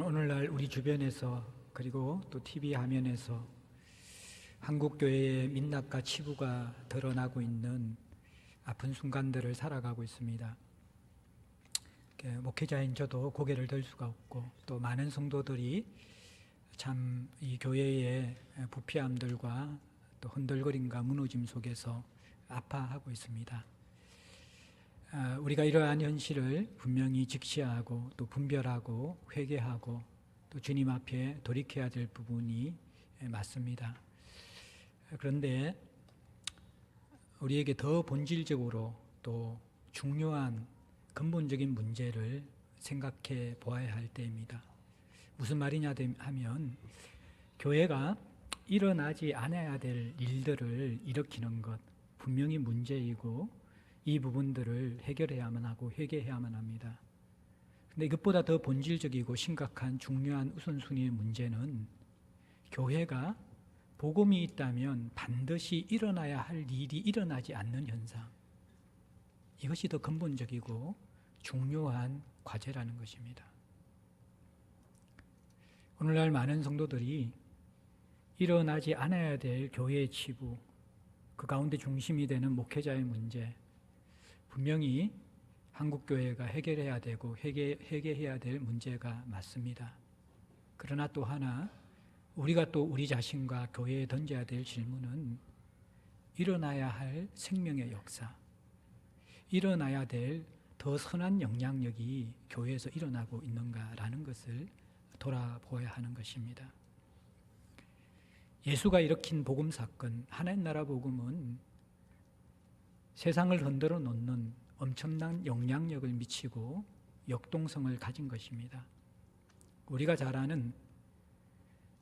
오늘날 우리 주변에서 그리고 또 TV 화면에서 한국교회의 민낯과 치부가 드러나고 있는 아픈 순간들을 살아가고 있습니다. 목회자인 저도 고개를 들 수가 없고 또 많은 성도들이 참 이 교회의 부패함들과 또 흔들거림과 무너짐 속에서 아파하고 있습니다. 우리가 이러한 현실을 분명히 직시하고 또 분별하고 회개하고 또 주님 앞에 돌이켜야 될 부분이 맞습니다. 그런데 우리에게 더 본질적으로 또 중요한 근본적인 문제를 생각해 보아야 할 때입니다. 무슨 말이냐 하면 교회가 일어나지 않아야 될 일들을 일으키는 것 분명히 문제이고 이 부분들을 해결해야만 하고 회개해야만 합니다. 그런데 이것보다 더 본질적이고 심각한 중요한 우선순위의 문제는 교회가 복음이 있다면 반드시 일어나야 할 일이 일어나지 않는 현상, 이것이 더 근본적이고 중요한 과제라는 것입니다. 오늘날 많은 성도들이 일어나지 않아야 될 교회의 치부, 그 가운데 중심이 되는 목회자의 문제, 분명히 한국교회가 해결해야 되고 회개해야 될 문제가 맞습니다. 그러나 또 하나 우리가 또 우리 자신과 교회에 던져야 될 질문은 일어나야 할 생명의 역사, 일어나야 될 더 선한 영향력이 교회에서 일어나고 있는가라는 것을 돌아보아야 하는 것입니다. 예수가 일으킨 복음 사건, 하나님 나라 복음은 세상을 흔들어 놓는 엄청난 영향력을 미치고 역동성을 가진 것입니다. 우리가 잘 아는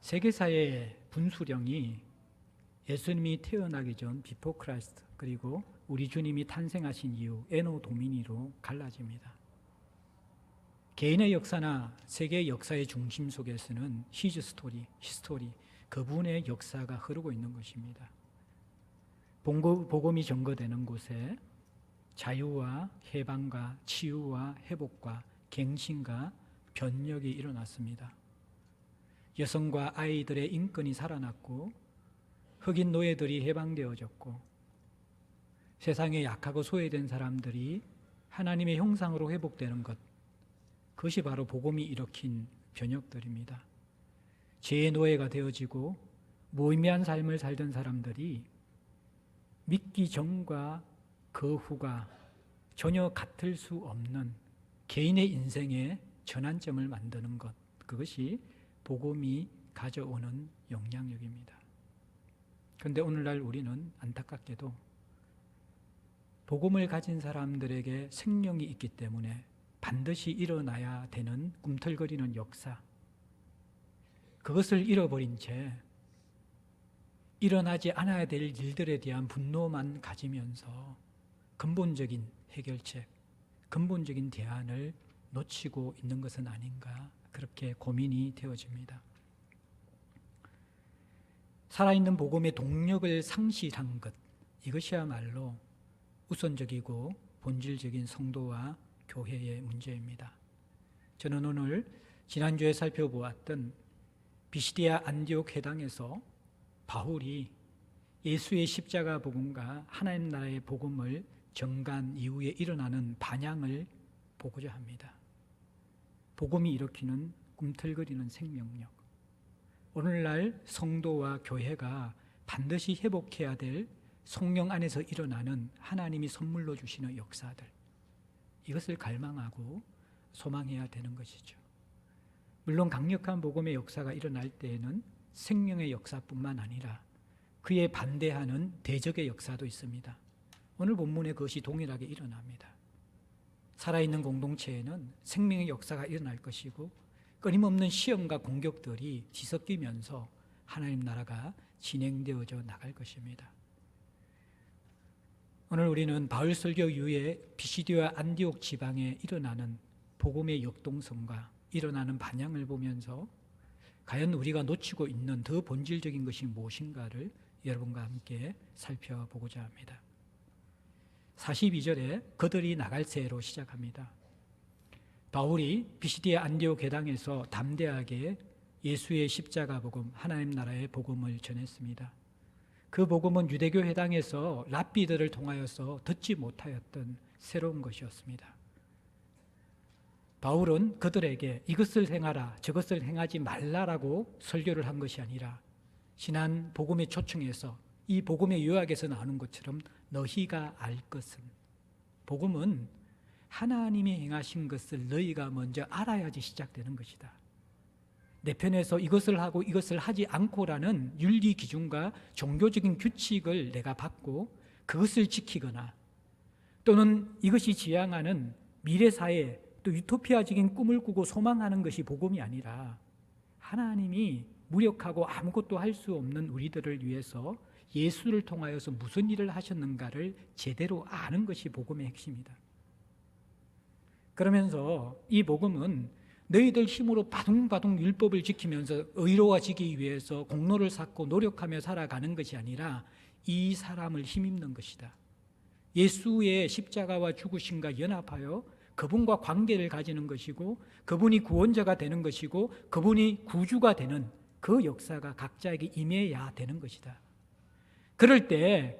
세계사의 분수령이 예수님이 태어나기 전 비포 크라이스트 그리고 우리 주님이 탄생하신 이후 에노 도미니로 갈라집니다. 개인의 역사나 세계의 역사의 중심 속에서는 히즈 스토리, 히스토리, 그분의 역사가 흐르고 있는 것입니다. 복음이 전거되는 곳에 자유와 해방과 치유와 회복과 갱신과 변혁이 일어났습니다. 여성과 아이들의 인권이 살아났고 흑인 노예들이 해방되어졌고 세상에 약하고 소외된 사람들이 하나님의 형상으로 회복되는 것, 그것이 바로 복음이 일으킨 변혁들입니다. 죄의 노예가 되어지고 무의미한 삶을 살던 사람들이 믿기 전과 그 후가 전혀 같을 수 없는 개인의 인생의 전환점을 만드는 것, 그것이 복음이 가져오는 영향력입니다. 그런데 오늘날 우리는 안타깝게도 복음을 가진 사람들에게 생명이 있기 때문에 반드시 일어나야 되는 꿈틀거리는 역사, 그것을 잃어버린 채 일어나지 않아야 될 일들에 대한 분노만 가지면서 근본적인 해결책, 근본적인 대안을 놓치고 있는 것은 아닌가, 그렇게 고민이 되어집니다. 살아있는 복음의 동력을 상실한 것, 이것이야말로 우선적이고 본질적인 성도와 교회의 문제입니다. 저는 오늘 지난주에 살펴보았던 비시디아 안디옥 회당에서 바울이 예수의 십자가 복음과 하나님 나라의 복음을 전간 이후에 일어나는 반향을 보고자 합니다. 복음이 일으키는 꿈틀거리는 생명력, 오늘날 성도와 교회가 반드시 회복해야 될 성령 안에서 일어나는 하나님이 선물로 주시는 역사들, 이것을 갈망하고 소망해야 되는 것이죠. 물론 강력한 복음의 역사가 일어날 때에는 생명의 역사뿐만 아니라 그에 반대하는 대적의 역사도 있습니다. 오늘 본문에 그것이 동일하게 일어납니다. 살아있는 공동체에는 생명의 역사가 일어날 것이고 끊임없는 시험과 공격들이 뒤섞이면서 하나님 나라가 진행되어져 나갈 것입니다. 오늘 우리는 바울 설교 이후에 비시디아 안디옥 지방에 일어나는 복음의 역동성과 일어나는 반향을 보면서 과연 우리가 놓치고 있는 더 본질적인 것이 무엇인가를 여러분과 함께 살펴보고자 합니다. 42절에 그들이 나갈새로 시작합니다. 바울이 비시디아 안디옥 회당에서 담대하게 예수의 십자가 복음, 하나님 나라의 복음을 전했습니다. 그 복음은 유대교 회당에서 랍비들을 통하여서 듣지 못하였던 새로운 것이었습니다. 바울은 그들에게 이것을 행하라, 저것을 행하지 말라라고 설교를 한 것이 아니라 신한 복음의 초청에서 이 복음의 요약에서 나오는 것처럼 너희가 알 것은, 복음은 하나님이 행하신 것을 너희가 먼저 알아야지 시작되는 것이다. 내 편에서 이것을 하고 이것을 하지 않고라는 윤리 기준과 종교적인 규칙을 내가 받고 그것을 지키거나 또는 이것이 지향하는 미래사회 또 유토피아적인 꿈을 꾸고 소망하는 것이 복음이 아니라 하나님이 무력하고 아무것도 할 수 없는 우리들을 위해서 예수를 통하여서 무슨 일을 하셨는가를 제대로 아는 것이 복음의 핵심이다. 그러면서 이 복음은 너희들 힘으로 바둥바둥 율법을 지키면서 의로워지기 위해서 공로를 쌓고 노력하며 살아가는 것이 아니라 이 사람을 힘입는 것이다. 예수의 십자가와 죽으심과 연합하여 그분과 관계를 가지는 것이고 그분이 구원자가 되는 것이고 그분이 구주가 되는 그 역사가 각자에게 임해야 되는 것이다. 그럴 때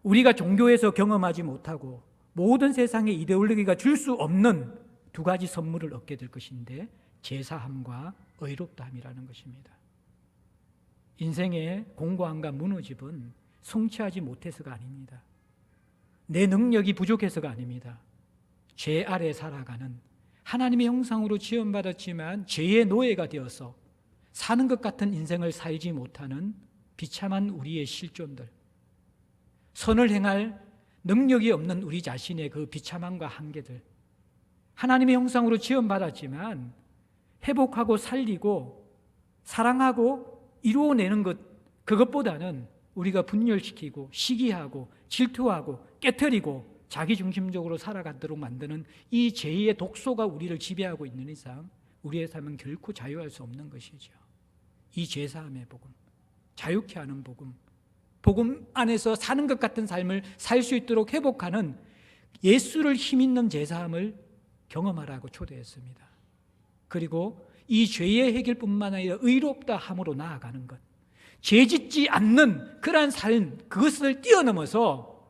우리가 종교에서 경험하지 못하고 모든 세상의 이데올로기가 줄 수 없는 두 가지 선물을 얻게 될 것인데 제사함과 의롭다함이라는 것입니다. 인생의 공고함과 무너짐은 성취하지 못해서가 아닙니다. 내 능력이 부족해서가 아닙니다. 죄 아래 살아가는 하나님의 형상으로 지음받았지만 죄의 노예가 되어서 사는 것 같은 인생을 살지 못하는 비참한 우리의 실존들, 선을 행할 능력이 없는 우리 자신의 그 비참함과 한계들, 하나님의 형상으로 지음받았지만 회복하고 살리고 사랑하고 이루어내는 것, 그것보다는 우리가 분열시키고 시기하고 질투하고 깨트리고 자기중심적으로 살아가도록 만드는 이 죄의 독소가 우리를 지배하고 있는 이상 우리의 삶은 결코 자유할 수 없는 것이죠. 이 죄사함의 복음, 자유케 하는 복음, 복음 안에서 사는 것 같은 삶을 살 수 있도록 회복하는 예수를 힘있는 제사함을 경험하라고 초대했습니다. 그리고 이 죄의 해결뿐만 아니라 의롭다 함으로 나아가는 것, 죄짓지 않는 그러한 삶, 그것을 뛰어넘어서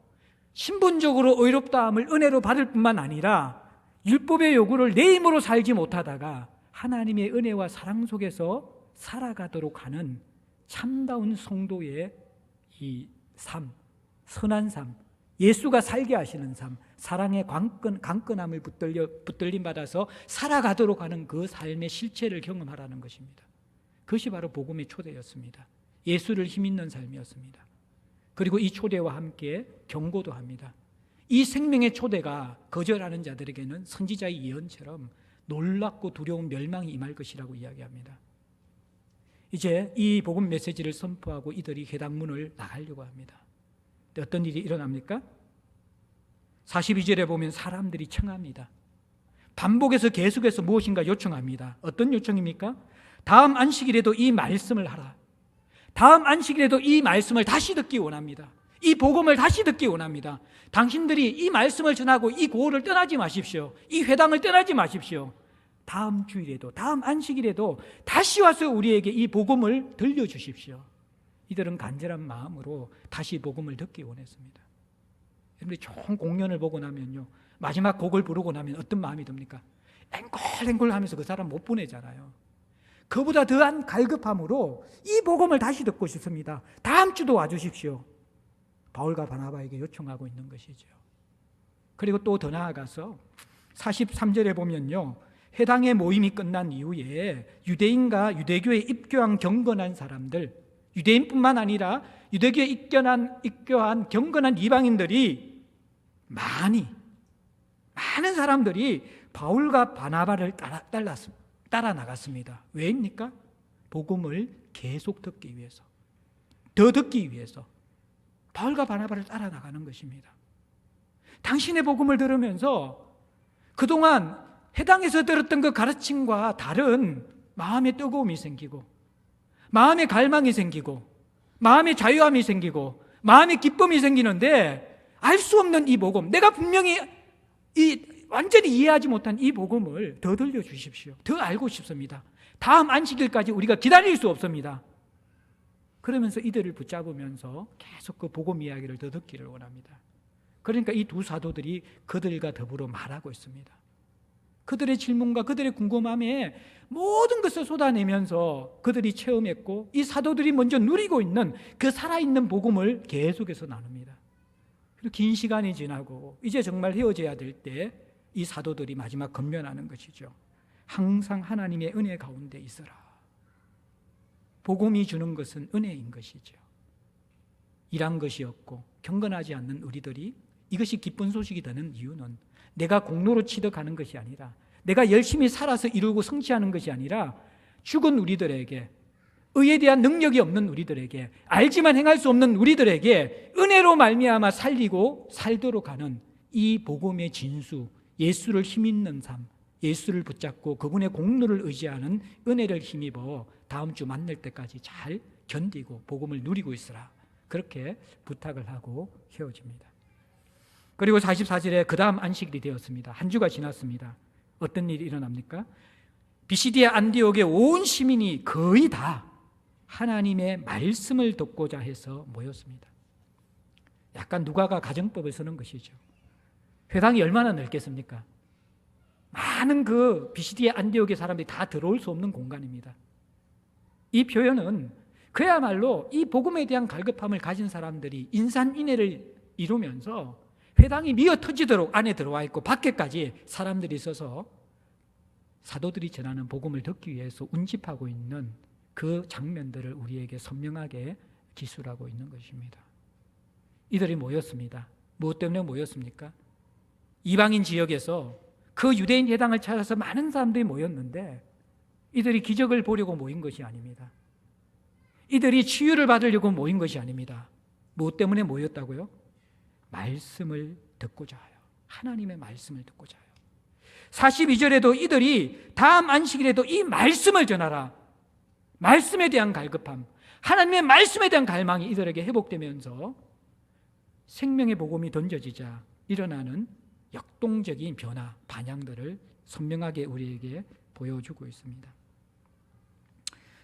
신분적으로 의롭다 함을 은혜로 받을 뿐만 아니라 율법의 요구를 내 힘으로 살지 못하다가 하나님의 은혜와 사랑 속에서 살아가도록 하는 참다운 성도의 이 삶, 선한 삶, 예수가 살게 하시는 삶, 사랑의 강건함을 붙들림 받아서 살아가도록 하는 그 삶의 실체를 경험하라는 것입니다. 그것이 바로 복음의 초대였습니다. 예수를 힘있는 삶이었습니다. 그리고 이 초대와 함께 경고도 합니다. 이 생명의 초대가 거절하는 자들에게는 선지자의 예언처럼 놀랍고 두려운 멸망이 임할 것이라고 이야기합니다. 이제 이 복음 메시지를 선포하고 이들이 회당문을 나가려고 합니다. 어떤 일이 일어납니까? 42절에 보면 사람들이 청합니다. 반복해서 계속해서 무엇인가 요청합니다. 어떤 요청입니까? 다음 안식일에도 이 말씀을 하라. 다음 안식일에도 이 말씀을 다시 듣기 원합니다. 이 복음을 다시 듣기 원합니다. 당신들이 이 말씀을 전하고 이 고을을 떠나지 마십시오. 이 회당을 떠나지 마십시오. 다음 주일에도, 다음 안식일에도 다시 와서 우리에게 이 복음을 들려주십시오. 이들은 간절한 마음으로 다시 복음을 듣기 원했습니다. 여러분들이 좋은 공연을 보고 나면요, 마지막 곡을 부르고 나면 어떤 마음이 듭니까? 앵콜앵콜 하면서 그 사람 못 보내잖아요. 그보다 더한 갈급함으로 이 복음을 다시 듣고 싶습니다. 다음 주도 와주십시오. 바울과 바나바에게 요청하고 있는 것이죠. 그리고 또 더 나아가서 43절에 보면요, 회당의 모임이 끝난 이후에 유대인과 유대교에 입교한 경건한 사람들, 유대인뿐만 아니라 유대교에 입교한 경건한 이방인들이 많은 사람들이 바울과 바나바를 따라 나갔습니다. 왜입니까? 복음을 계속 듣기 위해서, 더 듣기 위해서 바울과 바나바를 따라 나가는 것입니다. 당신의 복음을 들으면서 그동안 회당에서 들었던 그 가르침과 다른 마음의 뜨거움이 생기고, 마음의 갈망이 생기고, 마음의 자유함이 생기고, 마음의 기쁨이 생기는데 알 수 없는 이 복음, 내가 분명히 이 완전히 이해하지 못한 이 복음을 더 들려주십시오. 더 알고 싶습니다. 다음 안식일까지 우리가 기다릴 수 없습니다. 그러면서 이들을 붙잡으면서 계속 그 복음 이야기를 더 듣기를 원합니다. 그러니까 이 두 사도들이 그들과 더불어 말하고 있습니다. 그들의 질문과 그들의 궁금함에 모든 것을 쏟아내면서 그들이 체험했고 이 사도들이 먼저 누리고 있는 그 살아있는 복음을 계속해서 나눕니다. 그리고 긴 시간이 지나고 이제 정말 헤어져야 될 때 이 사도들이 마지막 권면하는 것이죠. 항상 하나님의 은혜 가운데 있어라. 복음이 주는 것은 은혜인 것이죠. 일한 것이었고 경건하지 않는 우리들이 이것이 기쁜 소식이 되는 이유는 내가 공로로 취득하는 것이 아니라 내가 열심히 살아서 이루고 성취하는 것이 아니라 죽은 우리들에게, 의에 대한 능력이 없는 우리들에게, 알지만 행할 수 없는 우리들에게 은혜로 말미암아 살리고 살도록 하는 이 복음의 진수, 예수를 힘있는 삶, 예수를 붙잡고 그분의 공로를 의지하는 은혜를 힘입어 다음 주 만날 때까지 잘 견디고 복음을 누리고 있으라. 그렇게 부탁을 하고 헤어집니다. 그리고 44절에 그 다음 안식일이 되었습니다. 한 주가 지났습니다. 어떤 일이 일어납니까? 비시디아 안디옥의 온 시민이 거의 다 하나님의 말씀을 듣고자 해서 모였습니다. 약간 누가가 가정법을 쓰는 것이죠. 회당이 얼마나 넓겠습니까? 많은 그 비시디아 안디옥의 사람들이 다 들어올 수 없는 공간입니다. 이 표현은 그야말로 이 복음에 대한 갈급함을 가진 사람들이 인산인해를 이루면서 회당이 미어 터지도록 안에 들어와 있고 밖에까지 사람들이 있어서 사도들이 전하는 복음을 듣기 위해서 운집하고 있는 그 장면들을 우리에게 선명하게 기술하고 있는 것입니다. 이들이 모였습니다. 무엇 때문에 모였습니까? 이방인 지역에서 그 유대인 회당을 찾아서 많은 사람들이 모였는데 이들이 기적을 보려고 모인 것이 아닙니다. 이들이 치유를 받으려고 모인 것이 아닙니다. 무엇 때문에 모였다고요? 말씀을 듣고자 해요. 하나님의 말씀을 듣고자 해요. 42절에도 이들이 다음 안식일에도 이 말씀을 전하라. 말씀에 대한 갈급함, 하나님의 말씀에 대한 갈망이 이들에게 회복되면서 생명의 복음이 던져지자 일어나는 역동적인 변화, 반향들을 선명하게 우리에게 보여주고 있습니다.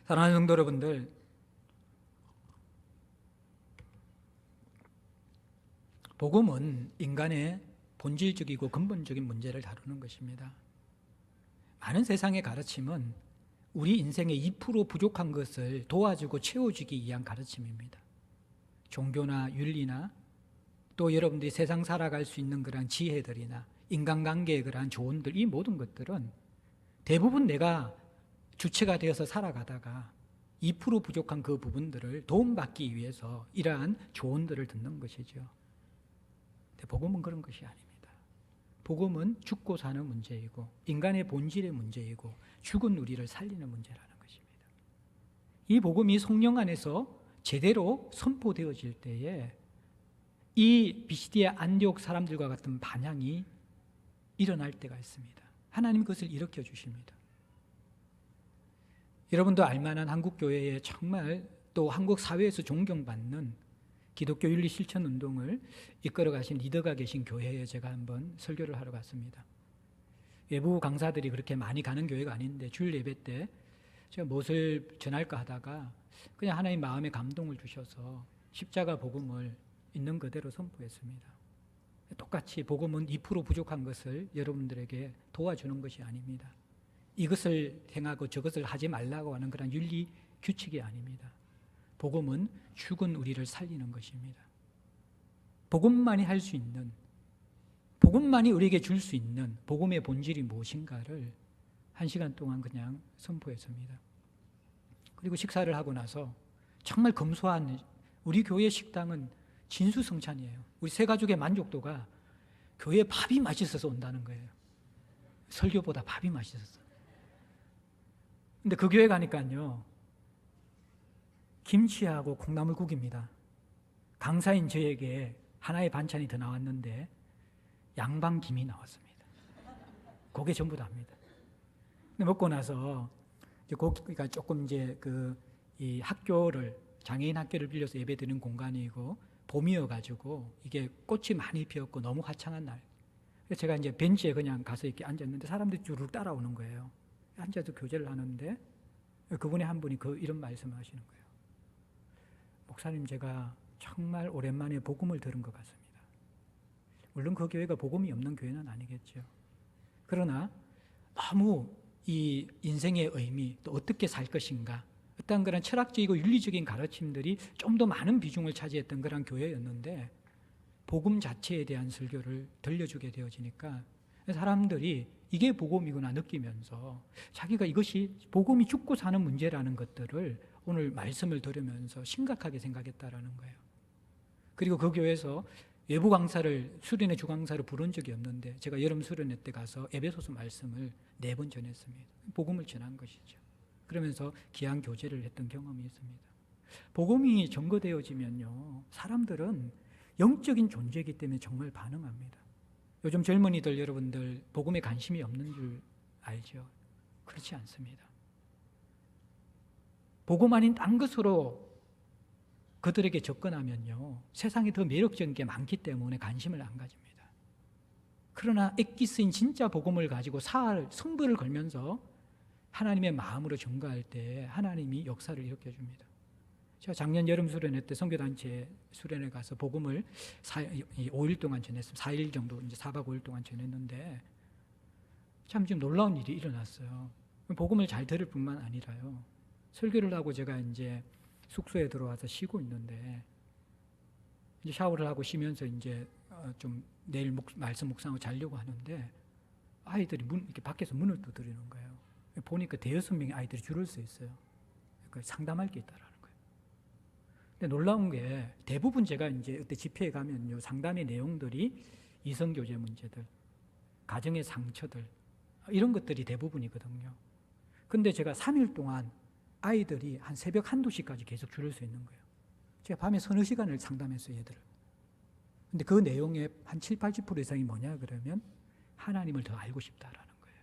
사랑하는 성도 여러분들, 복음은 인간의 본질적이고 근본적인 문제를 다루는 것입니다. 많은 세상의 가르침은 우리 인생의 2% 부족한 것을 도와주고 채워주기 위한 가르침입니다. 종교나 윤리나 또 여러분들이 세상 살아갈 수 있는 그런 지혜들이나 인간관계의 그러한 조언들, 이 모든 것들은 대부분 내가 주체가 되어서 살아가다가 2% 부족한 그 부분들을 도움받기 위해서 이러한 조언들을 듣는 것이죠. 근데 복음은 그런 것이 아닙니다. 복음은 죽고 사는 문제이고 인간의 본질의 문제이고 죽은 우리를 살리는 문제라는 것입니다. 이 복음이 성령 안에서 제대로 선포되어질 때에 이 비시디아 안디옥 사람들과 같은 반향이 일어날 때가 있습니다. 하나님 그것을 일으켜 주십니다. 여러분도 알만한 한국교회에 정말 또 한국 사회에서 존경받는 기독교 윤리 실천 운동을 이끌어 가신 리더가 계신 교회에 제가 한번 설교를 하러 갔습니다. 외부 강사들이 그렇게 많이 가는 교회가 아닌데 주일 예배 때 제가 무엇을 전할까 하다가 그냥 하나님 마음에 감동을 주셔서 십자가 복음을 있는 그대로 선포했습니다. 똑같이 복음은 2% 부족한 것을 여러분들에게 도와주는 것이 아닙니다. 이것을 행하고 저것을 하지 말라고 하는 그런 윤리 규칙이 아닙니다. 복음은 죽은 우리를 살리는 것입니다. 복음만이 할 수 있는, 복음만이 우리에게 줄 수 있는 복음의 본질이 무엇인가를 1시간 동안 그냥 선포했습니다. 그리고 식사를 하고 나서 정말 검소한 우리 교회 식당은 진수성찬이에요. 우리 세 가족의 만족도가 교회 밥이 맛있어서 온다는 거예요. 설교보다 밥이 맛있었어요. 근데 그 교회 가니까요, 김치하고 콩나물국입니다. 강사인 저에게 하나의 반찬이 더 나왔는데 양방김이 나왔습니다. 그게 전부 다입니다. 근데 먹고 나서 그러니까 조금 이제 이 학교를, 장애인 학교를 빌려서 예배드리는 공간이고 봄이어가지고 이게 꽃이 많이 피었고 너무 화창한 날, 제가 이제 벤치에 그냥 가서 이렇게 앉았는데 사람들이 쭉 따라오는 거예요. 앉아서 교제를 하는데 그분의 한 분이 이런 말씀을 하시는 거예요. 목사님, 제가 정말 오랜만에 복음을 들은 것 같습니다. 물론 그 교회가 복음이 없는 교회는 아니겠죠. 그러나 너무 이 인생의 의미, 또 어떻게 살 것인가, 어떤 그런 철학적이고 윤리적인 가르침들이 좀 더 많은 비중을 차지했던 그런 교회였는데 복음 자체에 대한 설교를 들려주게 되어지니까 사람들이 이게 복음이구나 느끼면서 자기가 이것이 복음이 죽고 사는 문제라는 것들을 오늘 말씀을 들으면서 심각하게 생각했다라는 거예요. 그리고 그 교회에서 외부 강사를, 수련회 주강사를 부른 적이 없는데 제가 여름 수련회 때 가서 에베소서 말씀을 4번 전했습니다. 복음을 전한 것이죠. 그러면서 귀한 교제를 했던 경험이 있습니다. 복음이 전거되어지면요, 사람들은 영적인 존재이기 때문에 정말 반응합니다. 요즘 젊은이들 여러분들 복음에 관심이 없는 줄 알죠? 그렇지 않습니다. 복음 아닌 딴 것으로 그들에게 접근하면요, 세상에 더 매력적인 게 많기 때문에 관심을 안 가집니다. 그러나 엑기스인 진짜 복음을 가지고 성부를 걸면서 하나님의 마음으로 전가할 때 하나님이 역사를 일으켜줍니다. 제가 작년 여름 수련회 때 선교단체 수련회 가서 복음을 5일 동안 전했습니다. 4일 정도, 이제 4박 5일 동안 전했는데 참 좀 놀라운 일이 일어났어요. 복음을 잘 들을 뿐만 아니라요, 설교를 하고 제가 이제 숙소에 들어와서 쉬고 있는데 이제 샤워를 하고 쉬면서 이제 좀 내일 말씀 묵상하고 자려고 하는데 아이들이 이렇게 밖에서 문을 두드리는 거예요. 보니까 5-6명의 아이들이 줄을 서 있어요. 상담할 게 있다라는 거예요. 근데 놀라운 게 대부분 제가 이제 그때 집회에 가면요, 상담의 내용들이 이성교제 문제들, 가정의 상처들, 이런 것들이 대부분이거든요. 근데 제가 3일 동안 아이들이 한 새벽 1-2시까지 계속 줄을 서 있는 거예요. 제가 밤에 서너 시간을 상담했어요, 얘들을. 근데 그 내용의 한 70-80% 이상이 뭐냐 그러면 하나님을 더 알고 싶다라는 거예요.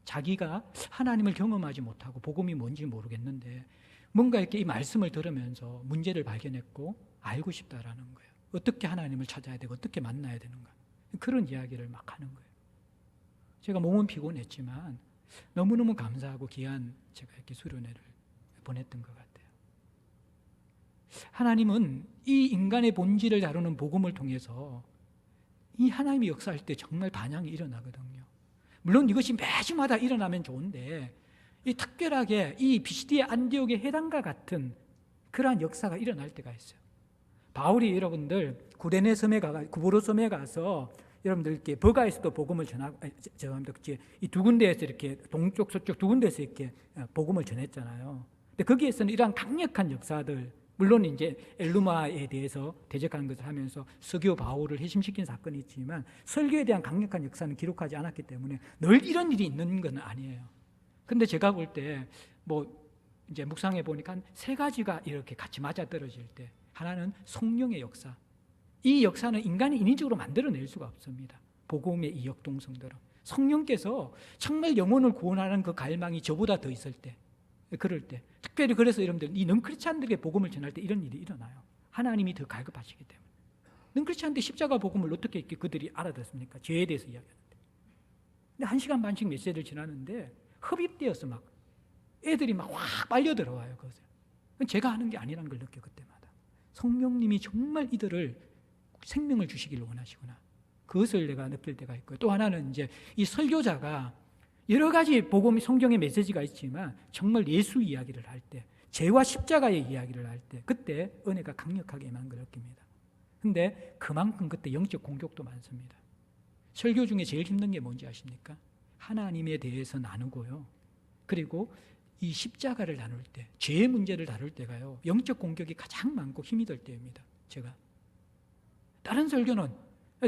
자기가 하나님을 경험하지 못하고 복음이 뭔지 모르겠는데 뭔가 이렇게 이 말씀을 들으면서 문제를 발견했고 알고 싶다라는 거예요. 어떻게 하나님을 찾아야 되고 어떻게 만나야 되는가, 그런 이야기를 막 하는 거예요. 제가 몸은 피곤했지만 너무너무 감사하고 귀한 제가 이렇게 수련회를 보냈던 것 같아요. 하나님은 이 인간의 본질을 다루는 복음을 통해서 이 하나님이 역사할 때 정말 반향이 일어나거든요. 물론 이것이 매주마다 일어나면 좋은데 이 특별하게 이 비시디의 안디옥의 회당과 같은 그러한 역사가 일어날 때가 있어요. 바울이 여러분들 구브로 섬에 가서 여러분들 이렇게 버가에서도 복음을 전하고, 이 두 군데에서 이렇게 동쪽 서쪽 두 군데에서 이렇게 복음을 전했잖아요. 근데 거기에서는 이러한 강력한 역사들, 물론 이제 엘루마에 대해서 대적하는 것을 하면서 서기오 바울을 회심시킨 사건이 있지만 설교에 대한 강력한 역사는 기록하지 않았기 때문에 늘 이런 일이 있는 건 아니에요. 근데 제가 볼 때 이제 묵상해 보니까 3가지가 이렇게 같이 맞아떨어질 때, 하나는 성령의 역사. 이 역사는 인간이 인위적으로 만들어낼 수가 없습니다. 복음의 이 역동성들은 성령께서 정말 영혼을 구원하는 그 갈망이 저보다 더 있을 때, 그럴 때, 특별히 그래서 여러분들 이 능크리스찬들에게 복음을 전할 때 이런 일이 일어나요. 하나님이 더 갈급하시기 때문에. 능크리스찬들 십자가 복음을 어떻게 이렇게 그들이 알아듣습니까? 죄에 대해서 이야기하는데. 근데 1시간 반씩 메시지를 지나는데 흡입되어서 막 애들이 막 확 빨려 들어와요. 그것을. 제가 하는 게 아니라는 걸 느껴, 그때마다. 성령님이 정말 이들을 생명을 주시기를 원하시구나. 그것을 내가 느낄 때가 있고요. 또 하나는 이제 이 설교자가 여러 가지 복음 성경의 메시지가 있지만 정말 예수 이야기를 할 때, 죄와 십자가의 이야기를 할 때, 그때 은혜가 강력하게 임하는 걸 느낍니다. 근데 그만큼 그때 영적 공격도 많습니다. 설교 중에 제일 힘든 게 뭔지 아십니까? 하나님에 대해서 나누고요, 그리고 이 십자가를 나눌 때, 죄의 문제를 다룰 때가요, 영적 공격이 가장 많고 힘이 들 때입니다. 제가 다른 설교는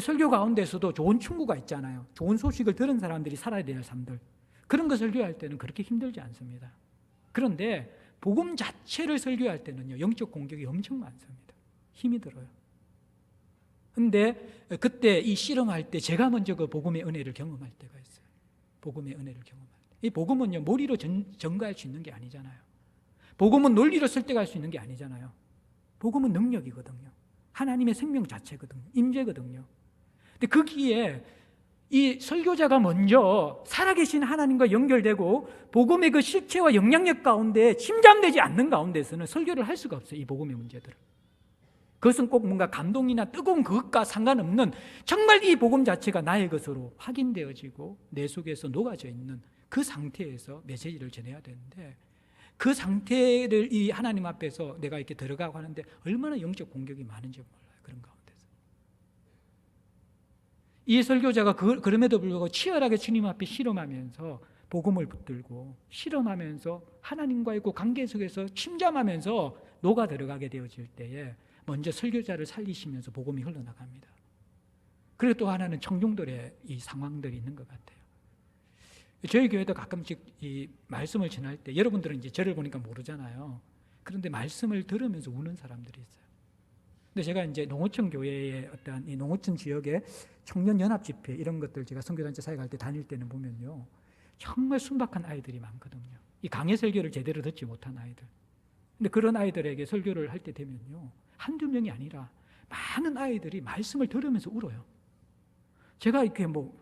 설교 가운데서도 좋은 충고가 있잖아요. 좋은 소식을 들은 사람들이 살아야 될 삶들, 그런 거 설교할 때는 그렇게 힘들지 않습니다. 그런데 복음 자체를 설교할 때는요, 영적 공격이 엄청 많습니다. 힘이 들어요. 근데 그때 이 실험할 때 제가 먼저 그 복음의 은혜를 경험할 때가 있어요. 복음의 은혜를 경험할 때. 이 복음은요, 머리로 전가할 수 있는 게 아니잖아요. 복음은 논리로 설득할 수 있는 게 아니잖아요. 복음은 능력이거든요. 하나님의 생명 자체거든요. 임재거든요. 근데 거기에 이 설교자가 먼저 살아계신 하나님과 연결되고 복음의 그 실체와 영향력 가운데 침잠되지 않는 가운데서는 설교를 할 수가 없어요. 이 복음의 문제들은. 그것은 꼭 뭔가 감동이나 뜨거운 그것과 상관없는 정말 이 복음 자체가 나의 것으로 확인되어지고 내 속에서 녹아져 있는 그 상태에서 메시지를 전해야 되는데, 그 상태를 이 하나님 앞에서 내가 이렇게 들어가고 하는데 얼마나 영적 공격이 많은지 몰라요. 그런 가운데서 이 설교자가 그럼에도 불구하고 치열하게 주님 앞에 실험하면서 복음을 붙들고 실험하면서 하나님과의 그 관계 속에서 침잠하면서 녹아 들어가게 되어질 때에 먼저 설교자를 살리시면서 복음이 흘러나갑니다. 그리고 또 하나는 청중들의 이 상황들이 있는 것 같아요. 저희 교회도 가끔씩 이 말씀을 전할 때, 여러분들은 이제 저를 보니까 모르잖아요. 그런데 말씀을 들으면서 우는 사람들이 있어요. 근데 제가 이제 농어촌 교회의 어떤 이 농어촌 지역의 청년 연합 집회 이런 것들 제가 선교단체 사역할 때 다닐 때는 보면요, 정말 순박한 아이들이 많거든요. 이 강해 설교를 제대로 듣지 못한 아이들. 근데 그런 아이들에게 설교를 할 때 되면요, 한두 명이 아니라 많은 아이들이 말씀을 들으면서 울어요. 제가 이렇게 뭐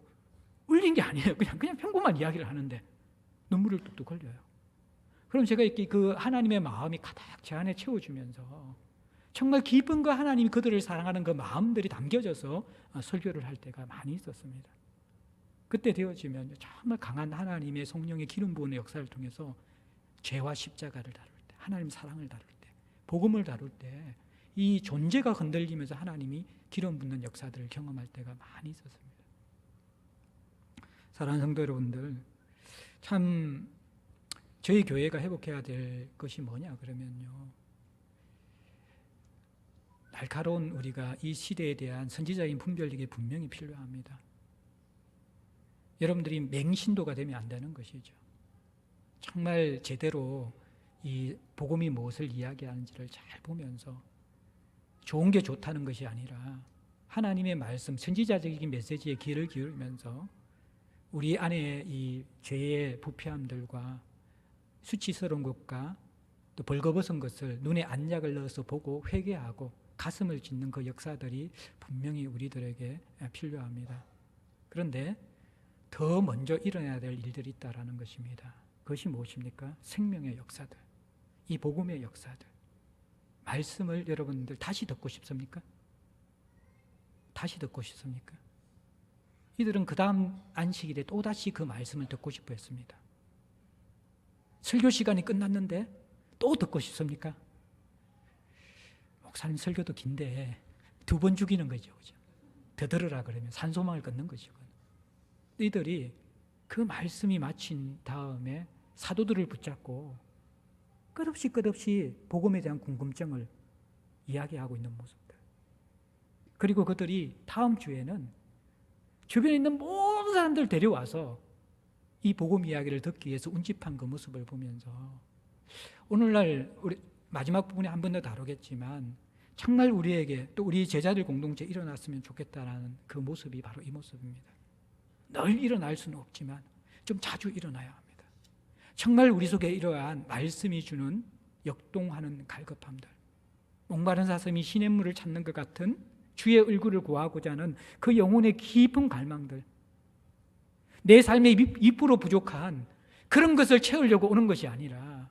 울린 게 아니에요. 그냥 평범한 이야기를 하는데 눈물을 뚝뚝 흘려요. 그럼 제가 이렇게 그 하나님의 마음이 가득 제 안에 채워주면서 정말 기쁨과 하나님이 그들을 사랑하는 그 마음들이 담겨져서 설교를 할 때가 많이 있었습니다. 그때 되어지면 정말 강한 하나님의 성령의 기름 부은의 역사를 통해서 죄와 십자가를 다룰 때, 하나님 사랑을 다룰 때, 복음을 다룰 때 이 존재가 흔들리면서 하나님이 기름 붓는 역사들을 경험할 때가 많이 있었습니다. 사랑하는 성도 여러분들, 참 저희 교회가 회복해야 될 것이 뭐냐 그러면요, 날카로운 우리가 이 시대에 대한 선지자인 분별력이 분명히 필요합니다. 여러분들이 맹신도가 되면 안 되는 것이죠. 정말 제대로 이 복음이 무엇을 이야기하는지를 잘 보면서 좋은 게 좋다는 것이 아니라 하나님의 말씀, 선지자적인 메시지에 귀를 기울이면서 우리 안에 이 죄의 부패함들과 수치스러운 것과 또 벌거벗은 것을 눈에 안약을 넣어서 보고 회개하고 가슴을 찢는 그 역사들이 분명히 우리들에게 필요합니다. 그런데 더 먼저 일어나야 될 일들이 있다는 것입니다. 그것이 무엇입니까? 생명의 역사들, 이 복음의 역사들. 말씀을 여러분들 다시 듣고 싶습니까? 다시 듣고 싶습니까? 이들은 그 다음 안식일에 또다시 그 말씀을 듣고 싶어 했습니다. 설교 시간이 끝났는데 또 듣고 싶습니까? 목사님 설교도 긴데 2번 죽이는 거죠. 그죠? 더 들으라 그러면 산소망을 끊는 것이고. 이들이 그 말씀이 마친 다음에 사도들을 붙잡고 끝없이 복음에 대한 궁금증을 이야기하고 있는 모습들. 그리고 그들이 다음 주에는 주변에 있는 모든 사람들 데려와서 이 복음 이야기를 듣기 위해서 운집한 그 모습을 보면서 오늘날 우리 마지막 부분에 한 번 더 다루겠지만 정말 우리에게 또 우리 제자들 공동체에 일어났으면 좋겠다라는 그 모습이 바로 이 모습입니다. 늘 일어날 수는 없지만 좀 자주 일어나야 합니다. 정말 우리 속에 이러한 말씀이 주는 역동하는 갈급함들, 목마른 사슴이 시냇물을 찾는 것 같은 주의 얼굴을 구하고자 하는 그 영혼의 깊은 갈망들, 내 삶의 2% 부족한 그런 것을 채우려고 오는 것이 아니라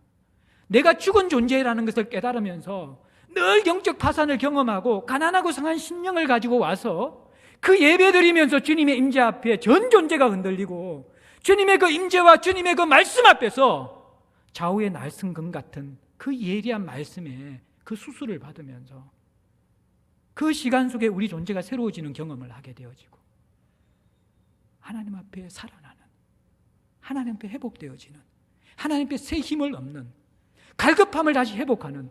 내가 죽은 존재라는 것을 깨달으면서 늘 영적 파산을 경험하고 가난하고 상한 심령을 가지고 와서 그 예배 드리면서 주님의 임재 앞에 전 존재가 흔들리고 주님의 그 임재와 주님의 그 말씀 앞에서 좌우의 날승금 같은 그 예리한 말씀에 그 수술을 받으면서 그 시간 속에 우리 존재가 새로워지는 경험을 하게 되어지고 하나님 앞에 살아나는, 하나님 앞에 회복되어지는, 하나님 앞에 새 힘을 얻는, 갈급함을 다시 회복하는,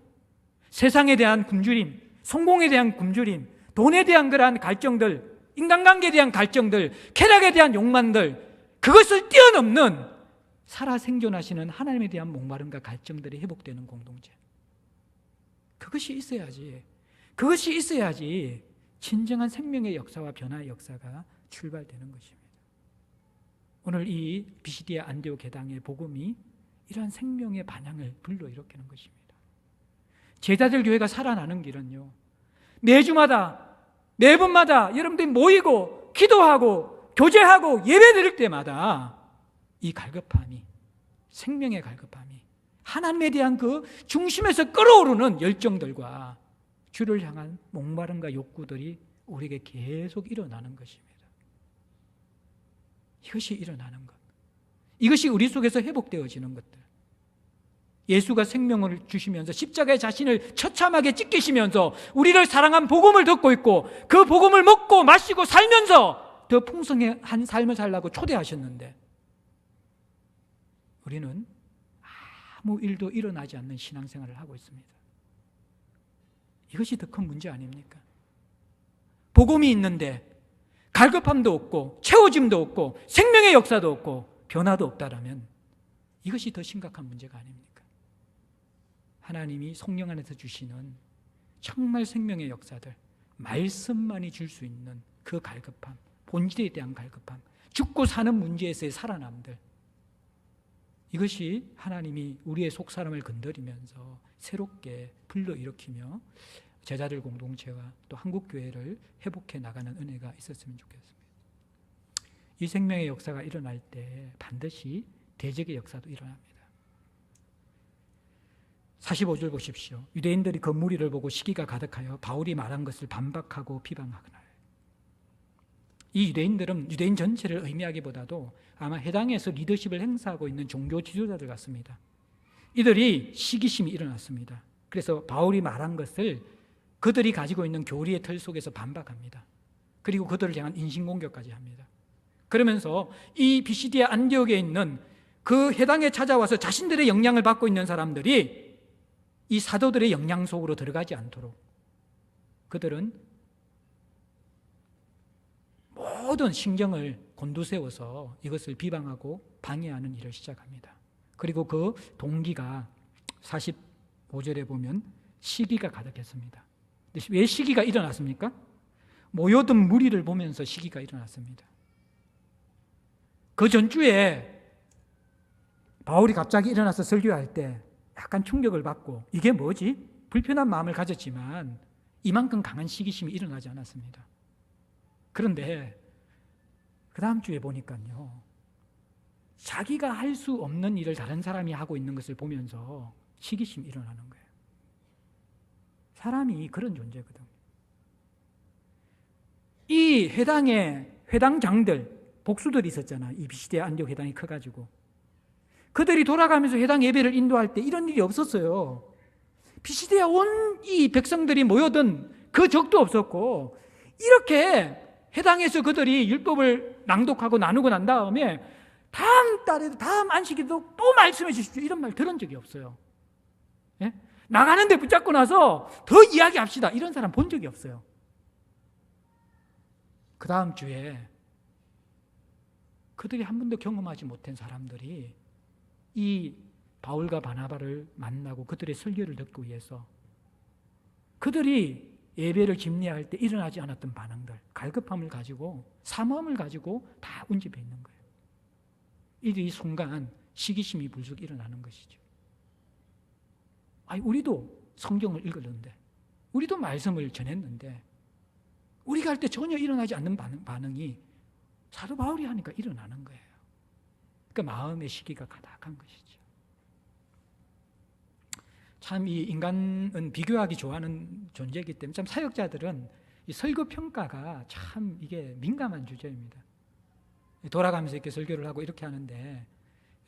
세상에 대한 굶주림, 성공에 대한 굶주림, 돈에 대한 그러한 갈증들, 인간관계에 대한 갈증들, 쾌락에 대한 욕망들, 그것을 뛰어넘는 살아 생존하시는 하나님에 대한 목마름과 갈증들이 회복되는 공동체. 그것이 있어야지 진정한 생명의 역사와 변화의 역사가 출발되는 것입니다. 오늘 이 비시디아 안디옥 개당의 복음이 이러한 생명의 반향을 불러일으키는 것입니다. 제자들 교회가 살아나는 길은요, 매주마다 매번마다 여러분들이 모이고 기도하고 교제하고 예배 드릴 때마다 이 갈급함이, 생명의 갈급함이, 하나님에 대한 그 중심에서 끓어오르는 열정들과 주를 향한 목마름과 욕구들이 우리에게 계속 일어나는 것입니다. 이것이 일어나는 것, 이것이 우리 속에서 회복되어지는 것들. 예수가 생명을 주시면서 십자가에 자신을 처참하게 찢기시면서 우리를 사랑한 복음을 듣고 있고 그 복음을 먹고 마시고 살면서 더 풍성한 삶을 살라고 초대하셨는데 우리는 아무 일도 일어나지 않는 신앙생활을 하고 있습니다. 이것이 더 큰 문제 아닙니까? 복음이 있는데 갈급함도 없고 채워짐도 없고 생명의 역사도 없고 변화도 없다라면 이것이 더 심각한 문제가 아닙니까? 하나님이 성령 안에서 주시는 정말 생명의 역사들, 말씀만이 줄 수 있는 그 갈급함, 본질에 대한 갈급함, 죽고 사는 문제에서의 살아남들, 이것이 하나님이 우리의 속사람을 건드리면서 새롭게 불러일으키며 제자들 공동체와 또 한국교회를 회복해 나가는 은혜가 있었으면 좋겠습니다. 이 생명의 역사가 일어날 때 반드시 대적의 역사도 일어납니다. 45절 보십시오. 유대인들이 그 무리를 보고 시기가 가득하여 바울이 말한 것을 반박하고 비방하거나. 이 유대인들은 유대인 전체를 의미하기보다도 아마 해당에서 리더십을 행사하고 있는 종교 지도자들 같습니다. 이들이 시기심이 일어났습니다. 그래서 바울이 말한 것을 그들이 가지고 있는 교리의 틀 속에서 반박합니다. 그리고 그들을 향한 인신공격까지 합니다. 그러면서 이 비시디아 안디옥에 있는 그 해당에 찾아와서 자신들의 영향을 받고 있는 사람들이 이 사도들의 영향 속으로 들어가지 않도록 그들은 모든 신경을 곤두세워서 이것을 비방하고 방해하는 일을 시작합니다. 그리고 그 동기가 45절에 보면 시기가 가득했습니다. 왜 시기가 일어났습니까? 모여든 무리를 보면서 시기가 일어났습니다. 그 전주에 바울이 갑자기 일어나서 설교할 때 약간 충격을 받고 이게 뭐지? 불편한 마음을 가졌지만 이만큼 강한 시기심이 일어나지 않았습니다. 그런데 그 다음 주에 보니까요, 자기가 할 수 없는 일을 다른 사람이 하고 있는 것을 보면서 시기심이 일어나는 거예요. 사람이 그런 존재거든요. 이 회당장들, 복수들이 있었잖아. 이 비시디아 안디옥 회당이 커가지고 그들이 돌아가면서 회당 예배를 인도할 때 이런 일이 없었어요. 비시디아 온 이 백성들이 모여든 그 적도 없었고, 이렇게 회당에서 그들이 율법을 낭독하고 나누고 난 다음에 다음 달에도 다음 안식일도 또 말씀해 주십시오 이런 말 들은 적이 없어요. 예? 나가는데 붙잡고 나서 더 이야기합시다 이런 사람 본 적이 없어요. 그 다음 주에 그들이 한 번도 경험하지 못한 사람들이 이 바울과 바나바를 만나고 그들의 설교를 듣기 위해서 그들이 예배를 집례할 때 일어나지 않았던 반응들, 갈급함을 가지고 사모함을 가지고 다 운집해 있는 거예요. 이 순간 시기심이 불쑥 일어나는 것이죠. 아니, 우리도 성경을 읽었는데, 우리도 말씀을 전했는데 우리가 할 때 전혀 일어나지 않는 반응이 사도 바울이 하니까 일어나는 거예요. 그러니까 마음의 시기가 가득한 것이죠. 참 이 인간은 비교하기 좋아하는 존재이기 때문에 참 사역자들은 이 설교 평가가 참 이게 민감한 주제입니다. 돌아가면서 이렇게 설교를 하고 이렇게 하는데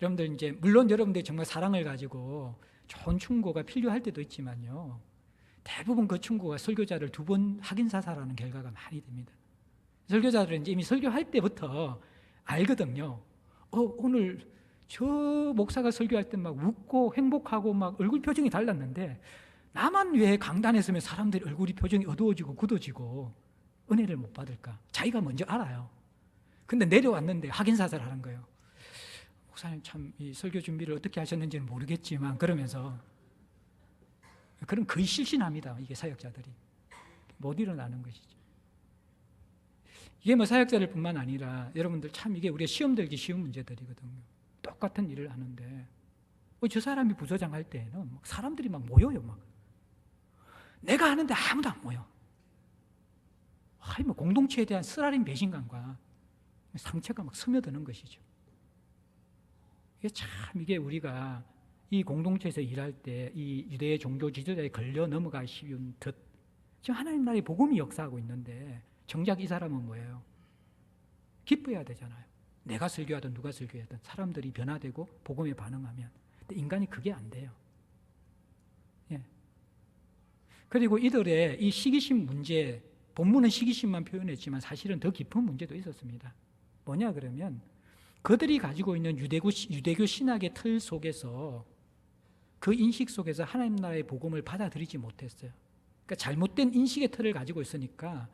여러분들 이제 물론 여러분들이 정말 사랑을 가지고 좋은 충고가 필요할 때도 있지만요, 대부분 그 충고가 설교자를 2번 확인사살하는 결과가 많이 됩니다. 설교자들은 이제 이미 설교할 때부터 알거든요. 오늘 저 목사가 설교할 때 막 웃고 행복하고 막 얼굴 표정이 달랐는데 나만 왜 강단에 서면 사람들이 얼굴이 표정이 어두워지고 굳어지고 은혜를 못 받을까? 자기가 먼저 알아요. 근데 내려왔는데 확인사살을 하는 거예요. 목사님 참 이 설교 준비를 어떻게 하셨는지는 모르겠지만 그러면서, 그럼 거의 실신합니다. 이게 사역자들이 못 일어나는 것이죠. 이게 뭐 사역자들 뿐만 아니라 여러분들 참 이게 우리가 시험 들기 쉬운 문제들이거든요. 똑같은 일을 하는데 저 사람이 부서장 할 때는 막 사람들이 막 모여요. 막 내가 하는데 아무도 안 모여. 뭐 공동체에 대한 쓰라린 배신감과 상처가 막 스며드는 것이죠. 이게 우리가 이 공동체에서 일할 때 이 유대의 종교 지도자에 걸려 넘어가 쉬운 듯 지금 하나님 나라의 복음이 역사하고 있는데 정작 이 사람은 뭐예요? 기뻐해야 되잖아요. 내가 설교하든 누가 설교하든 사람들이 변화되고 복음에 반응하면. 근데 인간이 그게 안 돼요. 예. 그리고 이들의 이 시기심 문제, 본문은 시기심만 표현했지만 사실은 더 깊은 문제도 있었습니다. 뭐냐 그러면 그들이 가지고 있는 유대교 신학의 틀 속에서 그 인식 속에서 하나님 나라의 복음을 받아들이지 못했어요. 그러니까 잘못된 인식의 틀을 가지고 있으니까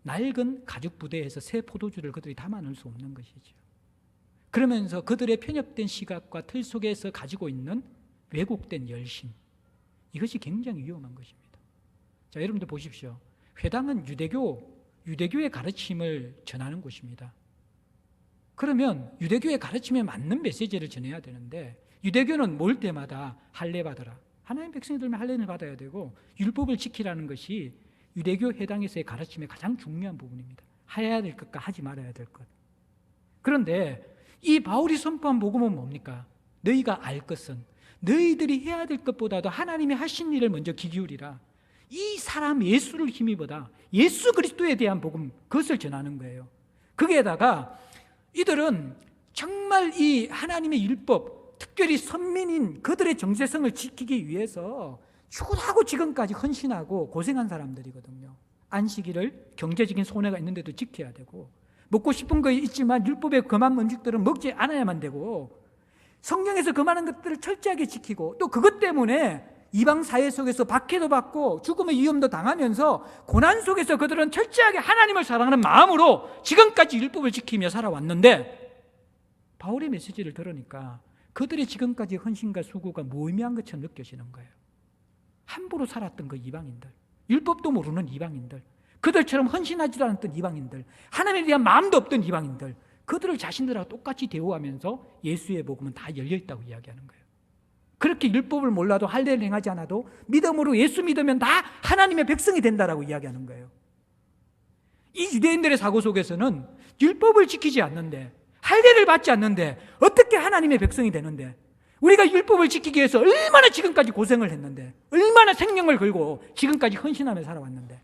낡은 가죽 부대에서 새 포도주를 그들이 담아낼 수 없는 것이죠. 그러면서 그들의 편협된 시각과 틀 속에서 가지고 있는 왜곡된 열심, 이것이 굉장히 위험한 것입니다. 자, 여러분들 보십시오. 회당은 유대교의 가르침을 전하는 곳입니다. 그러면 유대교의 가르침에 맞는 메시지를 전해야 되는데 유대교는 모일 때마다 할례 받아라. 하나님 백성들만 할례를 받아야 되고 율법을 지키라는 것이 유대교 회당에서의 가르침의 가장 중요한 부분입니다. 해야 될 것과 하지 말아야 될 것. 그런데 이 바울이 선포한 복음은 뭡니까? 너희가 알 것은 너희들이 해야 될 것보다도 하나님이 하신 일을 먼저 귀 기울이라. 이 사람 예수를 힘입어다. 예수 그리스도에 대한 복음, 그것을 전하는 거예요. 거기에다가 이들은 정말 이 하나님의 율법, 특별히 선민인 그들의 정체성을 지키기 위해서 출하고 지금까지 헌신하고 고생한 사람들이거든요. 안식일을 경제적인 손해가 있는데도 지켜야 되고 먹고 싶은 거 있지만 율법에 금한 음식들은 먹지 않아야만 되고 성경에서 금하는 것들을 철저하게 지키고 또 그것 때문에 이방 사회 속에서 박해도 받고 죽음의 위험도 당하면서 고난 속에서 그들은 철저하게 하나님을 사랑하는 마음으로 지금까지 율법을 지키며 살아왔는데 바울의 메시지를 들으니까 그들의 지금까지 헌신과 수고가 무의미한 것처럼 느껴지는 거예요. 함부로 살았던 그 이방인들, 율법도 모르는 이방인들, 그들처럼 헌신하지도 않았던 이방인들, 하나님에 대한 마음도 없던 이방인들, 그들을 자신들하고 똑같이 대우하면서 예수의 복음은 다 열려있다고 이야기하는 거예요. 그렇게 율법을 몰라도 할례를 행하지 않아도 믿음으로 예수 믿으면 다 하나님의 백성이 된다라고 이야기하는 거예요. 이 유대인들의 사고 속에서는 율법을 지키지 않는데 할례를 받지 않는데 어떻게 하나님의 백성이 되는데 우리가 율법을 지키기 위해서 얼마나 지금까지 고생을 했는데 얼마나 생명을 걸고 지금까지 헌신하며 살아왔는데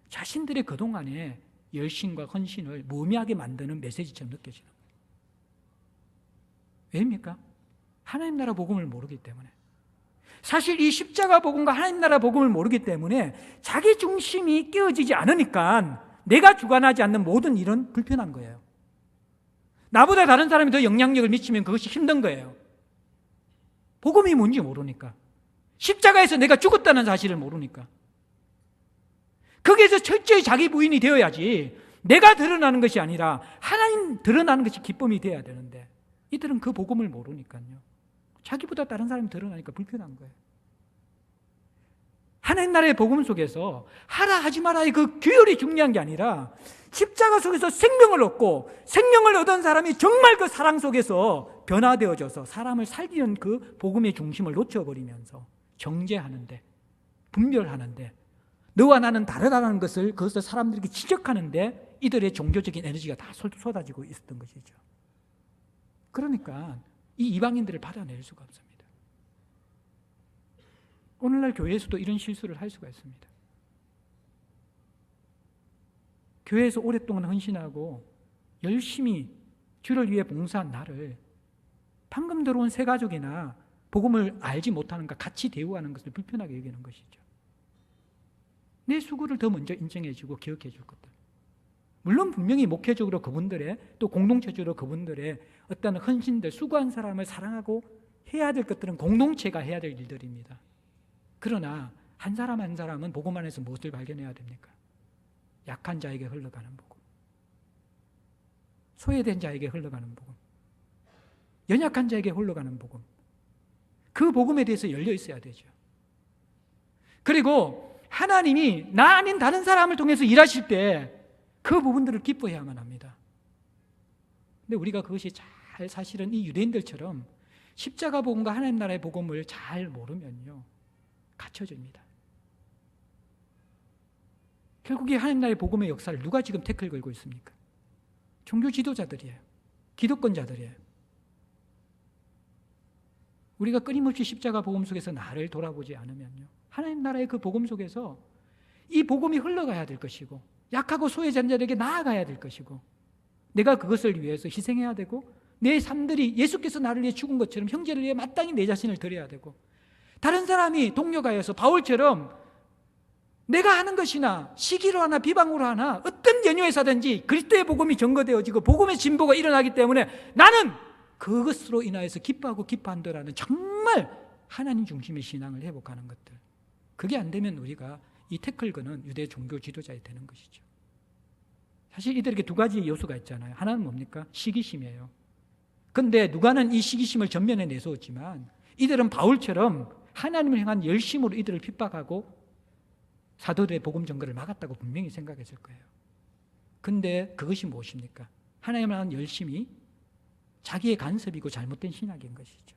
자신들의 그동안의 열심과 헌신을 무의미하게 만드는 메시지처럼 느껴지는 거예요. 왜입니까? 하나님 나라 복음을 모르기 때문에. 사실 이 십자가 복음과 하나님 나라 복음을 모르기 때문에 자기 중심이 깨어지지 않으니까 내가 주관하지 않는 모든 일은 불편한 거예요. 나보다 다른 사람이 더 영향력을 미치면 그것이 힘든 거예요. 복음이 뭔지 모르니까. 십자가에서 내가 죽었다는 사실을 모르니까. 거기에서 철저히 자기 부인이 되어야지 내가 드러나는 것이 아니라 하나님 드러나는 것이 기쁨이 되어야 되는데 이들은 그 복음을 모르니까요. 자기보다 다른 사람이 드러나니까 불편한 거예요. 하나님 나라의 복음 속에서 하라 하지 마라의 그 규율이 중요한 게 아니라 십자가 속에서 생명을 얻고 생명을 얻은 사람이 정말 그 사랑 속에서 변화되어져서 사람을 살리는 그 복음의 중심을 놓쳐버리면서 정죄하는데 분별하는데 너와 나는 다르다는 것을 그것을 사람들에게 지적하는데 이들의 종교적인 에너지가 다 쏟아지고 있었던 것이죠. 그러니까 이 이방인들을 받아낼 수가 없습니다. 오늘날 교회에서도 이런 실수를 할 수가 있습니다. 교회에서 오랫동안 헌신하고 열심히 주를 위해 봉사한 나를 방금 들어온 새 가족이나 복음을 알지 못하는 것과 같이 대우하는 것을 불편하게 여기는 것이죠. 내 수고를 더 먼저 인정해주고 기억해줄 것들. 물론 분명히 목회적으로 그분들의 또 공동체적으로 그분들의 어떤 헌신들, 수고한 사람을 사랑하고 해야 될 것들은 공동체가 해야 될 일들입니다. 그러나 한 사람 한 사람은 복음 안에서 무엇을 발견해야 됩니까? 약한 자에게 흘러가는 복음, 소외된 자에게 흘러가는 복음, 연약한 자에게 흘러가는 복음, 그 복음에 대해서 열려 있어야 되죠. 그리고 하나님이 나 아닌 다른 사람을 통해서 일하실 때 그 부분들을 기뻐해야만 합니다. 근데 우리가 그것이 잘 사실은 이 유대인들처럼 십자가 복음과 하나님 나라의 복음을 잘 모르면요 갇혀집니다. 결국 이 하나님 나라의 복음의 역사를 누가 지금 태클 걸고 있습니까? 종교 지도자들이에요. 기득권자들이에요. 우리가 끊임없이 십자가 복음 속에서 나를 돌아보지 않으면요, 하나님 나라의 그 복음 속에서 이 복음이 흘러가야 될 것이고 약하고 소외된 자들에게 나아가야 될 것이고 내가 그것을 위해서 희생해야 되고 내 삶들이 예수께서 나를 위해 죽은 것처럼 형제를 위해 마땅히 내 자신을 드려야 되고 다른 사람이 동료가여서 바울처럼 내가 하는 것이나 시기로 하나 비방으로 하나 어떤 연유에서든지 그리스도의 복음이 전거되어지고 복음의 진보가 일어나기 때문에 나는 그것으로 인하여서 기뻐하고 기뻐한다라는 정말 하나님 중심의 신앙을 회복하는 것들, 그게 안 되면 우리가 이 태클 거는 유대 종교 지도자이 되는 것이죠. 사실 이들에게 두 가지 요소가 있잖아요. 하나는 뭡니까? 시기심이에요. 그런데 누가는 이 시기심을 전면에 내세웠지만 이들은 바울처럼 하나님을 향한 열심으로 이들을 핍박하고 사도들의 복음 전거를 막았다고 분명히 생각했을 거예요. 근데 그것이 무엇입니까? 하나님을 향한 열심이 자기의 간섭이고 잘못된 신학인 것이죠.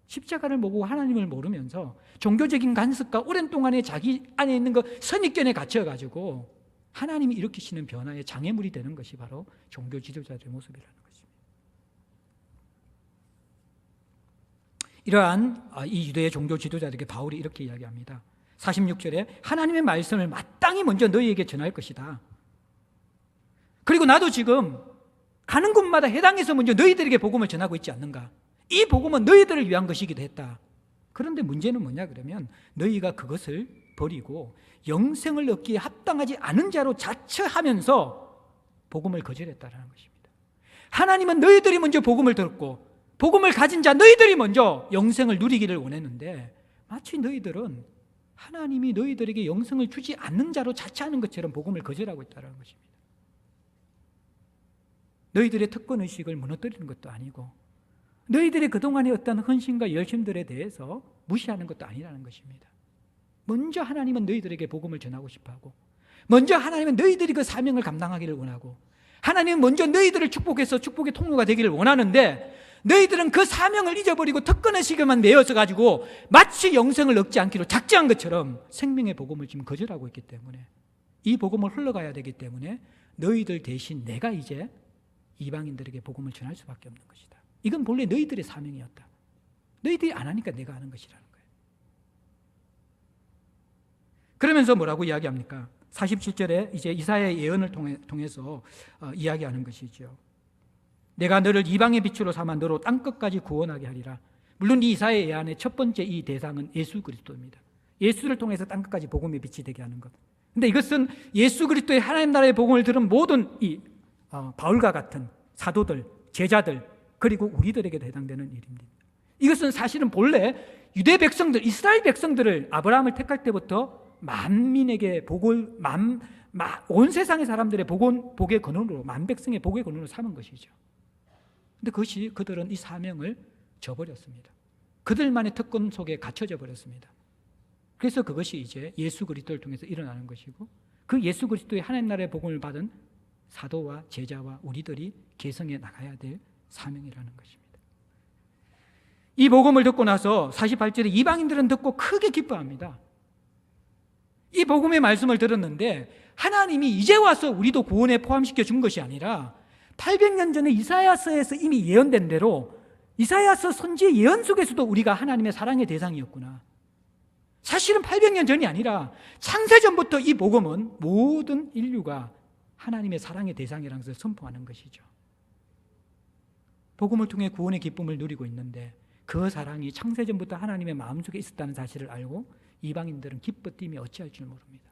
십자가를 보고 하나님을 모르면서 종교적인 간섭과 오랜 동안에 자기 안에 있는 그 선입견에 갇혀가지고 하나님이 일으키시는 변화의 장애물이 되는 것이 바로 종교 지도자들의 모습이라는 것입니다. 이러한 이 유대의 종교 지도자들에게 바울이 이렇게 이야기합니다. 46절에 하나님의 말씀을 마땅히 먼저 너희에게 전할 것이다. 그리고 나도 지금 가는 곳마다 해당해서 먼저 너희들에게 복음을 전하고 있지 않는가? 이 복음은 너희들을 위한 것이기도 했다. 그런데 문제는 뭐냐 그러면 너희가 그것을 버리고 영생을 얻기에 합당하지 않은 자로 자처하면서 복음을 거절했다는 것입니다. 하나님은 너희들이 먼저 복음을 들었고 복음을 가진 자 너희들이 먼저 영생을 누리기를 원했는데 마치 너희들은 하나님이 너희들에게 영생을 주지 않는 자로 자처하는 것처럼 복음을 거절하고 있다는 것입니다. 너희들의 특권의식을 무너뜨리는 것도 아니고 너희들의 그동안의 어떤 헌신과 열심들에 대해서 무시하는 것도 아니라는 것입니다. 먼저 하나님은 너희들에게 복음을 전하고 싶어하고 먼저 하나님은 너희들이 그 사명을 감당하기를 원하고 하나님은 먼저 너희들을 축복해서 축복의 통로가 되기를 원하는데 너희들은 그 사명을 잊어버리고 특권의식에만 매여서 가지고 마치 영생을 얻지 않기로 작정한 것처럼 생명의 복음을 지금 거절하고 있기 때문에 이 복음을 흘러가야 되기 때문에 너희들 대신 내가 이제 이방인들에게 복음을 전할 수밖에 없는 것이다. 이건 본래 너희들의 사명이었다. 너희들이 안 하니까 내가 하는 것이라는 거예요. 그러면서 뭐라고 이야기합니까? 47절에 이제 이사야의 예언을 통해서 이야기하는 것이죠. 내가 너를 이방의 빛으로 삼아 너로 땅끝까지 구원하게 하리라. 물론 이 이사야의 예언의 첫 번째 이 대상은 예수 그리스도입니다. 예수를 통해서 땅끝까지 복음의 빛이 되게 하는 것. 근데 이것은 예수 그리스도의 하나님 나라의 복음을 들은 모든 이 바울과 같은 사도들, 제자들 그리고 우리들에게도 해당되는 일입니다. 이것은 사실은 본래 유대 백성들, 이스라엘 백성들을 아브라함을 택할 때부터 만민에게 복을 온 세상의 사람들의 복의 근원으로 만백성의 복의 근원으로 삼은 것이죠. 근데 그것이 그들은 이 사명을 저버렸습니다. 그들만의 특권 속에 갇혀져 버렸습니다. 그래서 그것이 이제 예수 그리스도를 통해서 일어나는 것이고 그 예수 그리스도의 하나님 나라의 복음을 받은 사도와 제자와 우리들이 계승해 나가야 될 사명이라는 것입니다. 이 복음을 듣고 나서 48절에 이방인들은 듣고 크게 기뻐합니다. 이 복음의 말씀을 들었는데 하나님이 이제 와서 우리도 구원에 포함시켜 준 것이 아니라 800년 전에 이사야서에서 이미 예언된 대로 이사야서 선지의 예언 속에서도 우리가 하나님의 사랑의 대상이었구나. 사실은 800년 전이 아니라 창세전부터 이 복음은 모든 인류가 하나님의 사랑의 대상이라는 것을 선포하는 것이죠. 복음을 통해 구원의 기쁨을 누리고 있는데 그 사랑이 창세전부터 하나님의 마음속에 있었다는 사실을 알고 이방인들은 기뻐 뛰며 어찌할 줄 모릅니다.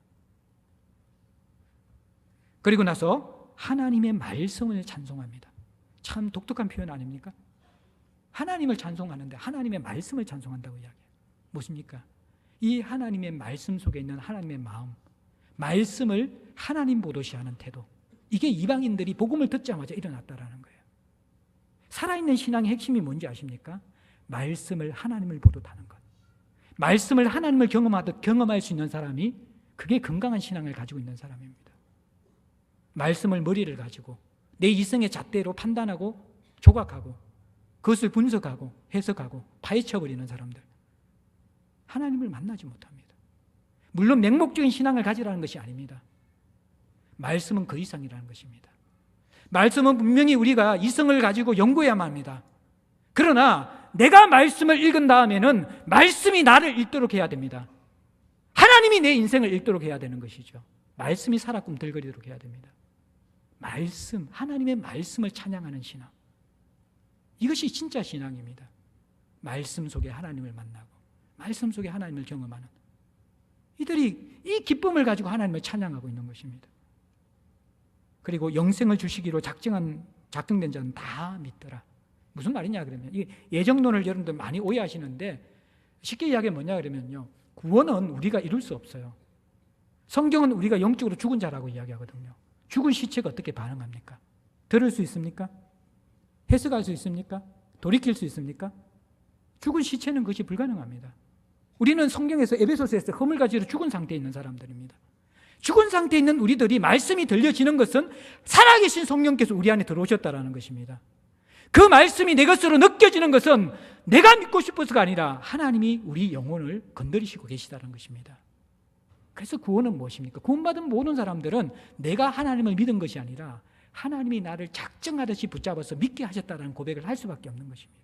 그리고 나서 하나님의 말씀을 찬송합니다. 참 독특한 표현 아닙니까? 하나님을 찬송하는데 하나님의 말씀을 찬송한다고 이야기해요. 무엇입니까? 이 하나님의 말씀 속에 있는 하나님의 마음, 말씀을 하나님 보듯이 하는 태도, 이게 이방인들이 복음을 듣자마자 일어났다라는 거예요. 살아있는 신앙의 핵심이 뭔지 아십니까? 말씀을 하나님을 보듯 하는 것. 말씀을 하나님을 경험할 수 있는 사람이 그게 건강한 신앙을 가지고 있는 사람입니다. 말씀을 머리를 가지고 내 이성의 잣대로 판단하고 조각하고 그것을 분석하고 해석하고 파헤쳐버리는 사람들, 하나님을 만나지 못합니다. 물론 맹목적인 신앙을 가지라는 것이 아닙니다. 말씀은 그 이상이라는 것입니다. 말씀은 분명히 우리가 이성을 가지고 연구해야만 합니다. 그러나 내가 말씀을 읽은 다음에는 말씀이 나를 읽도록 해야 됩니다. 하나님이 내 인생을 읽도록 해야 되는 것이죠. 말씀이 살아 꿈틀거리도록 해야 됩니다. 말씀, 하나님의 말씀을 찬양하는 신앙, 이것이 진짜 신앙입니다. 말씀 속에 하나님을 만나고 말씀 속에 하나님을 경험하는 이들이 이 기쁨을 가지고 하나님을 찬양하고 있는 것입니다. 그리고 영생을 주시기로 작정된 자는 다 믿더라. 무슨 말이냐 그러면, 이 예정론을 여러분들 많이 오해하시는데, 쉽게 이야기하면 뭐냐 그러면요, 구원은 우리가 이룰 수 없어요. 성경은 우리가 영적으로 죽은 자라고 이야기하거든요. 죽은 시체가 어떻게 반응합니까? 들을 수 있습니까? 해석할 수 있습니까? 돌이킬 수 있습니까? 죽은 시체는 그것이 불가능합니다. 우리는 성경에서 에베소서에서 허물가지로 죽은 상태에 있는 사람들입니다. 죽은 상태에 있는 우리들이 말씀이 들려지는 것은 살아계신 성령께서 우리 안에 들어오셨다는 것입니다. 그 말씀이 내 것으로 느껴지는 것은 내가 믿고 싶어서가 아니라 하나님이 우리 영혼을 건드리시고 계시다는 것입니다. 그래서 구원은 무엇입니까? 구원받은 모든 사람들은 내가 하나님을 믿은 것이 아니라 하나님이 나를 작정하듯이 붙잡아서 믿게 하셨다는 고백을 할 수밖에 없는 것입니다.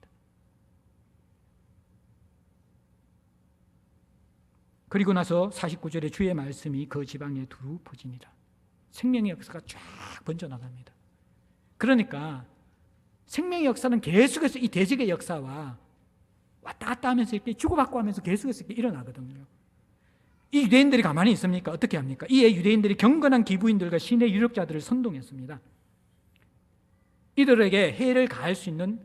그리고 나서 49절에 주의 말씀이 그 지방에 두루 퍼지니라. 생명의 역사가 쫙 번져나갑니다. 그러니까 생명의 역사는 계속해서 이 대적의 역사와 왔다 갔다 하면서 이렇게 주고받고 하면서 계속해서 이렇게 일어나거든요. 이 유대인들이 가만히 있습니까? 어떻게 합니까? 이에 유대인들이 경건한 기부인들과 신의 유력자들을 선동했습니다. 이들에게 해를 가할 수 있는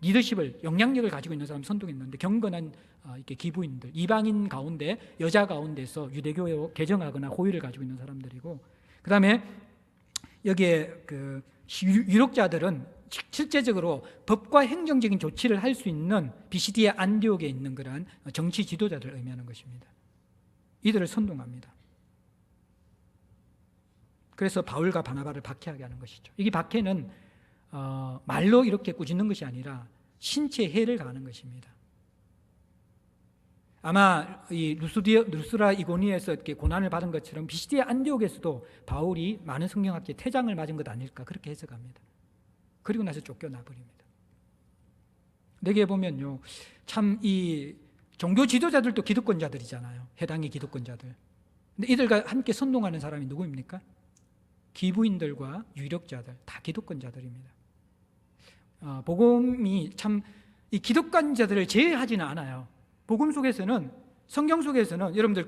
리더십을, 영향력을 가지고 있는 사람을 선동했는데, 경건한 이렇게 기부인들, 이방인 가운데, 여자 가운데서 유대교에 개정하거나 호의를 가지고 있는 사람들이고, 그 다음에 여기에 그 유력자들은 실제적으로 법과 행정적인 조치를 할 수 있는 비시디아 안디옥에 있는 그러한 정치 지도자들을 의미하는 것입니다. 이들을 선동합니다. 그래서 바울과 바나바를 박해하게 하는 것이죠. 이게 박해는 말로 이렇게 꾸짖는 것이 아니라 신체에 해를 가하는 것입니다. 아마 이 루스라 이고니에서 이렇게 고난을 받은 것처럼 비시디아 안디옥에서도 바울이 많은 성경학자의 태장을 맞은 것 아닐까, 그렇게 해석합니다. 그리고 나서 쫓겨나 버립니다. 내게 보면요, 참 이 종교 지도자들도 기득권자들이잖아요. 해당의 기득권자들. 근데 이들과 함께 선동하는 사람이 누구입니까? 기부인들과 유력자들, 다 기득권자들입니다. 복음이 참 이 기득권자들을 제외하지는 않아요. 복음 속에서는, 성경 속에서는 여러분들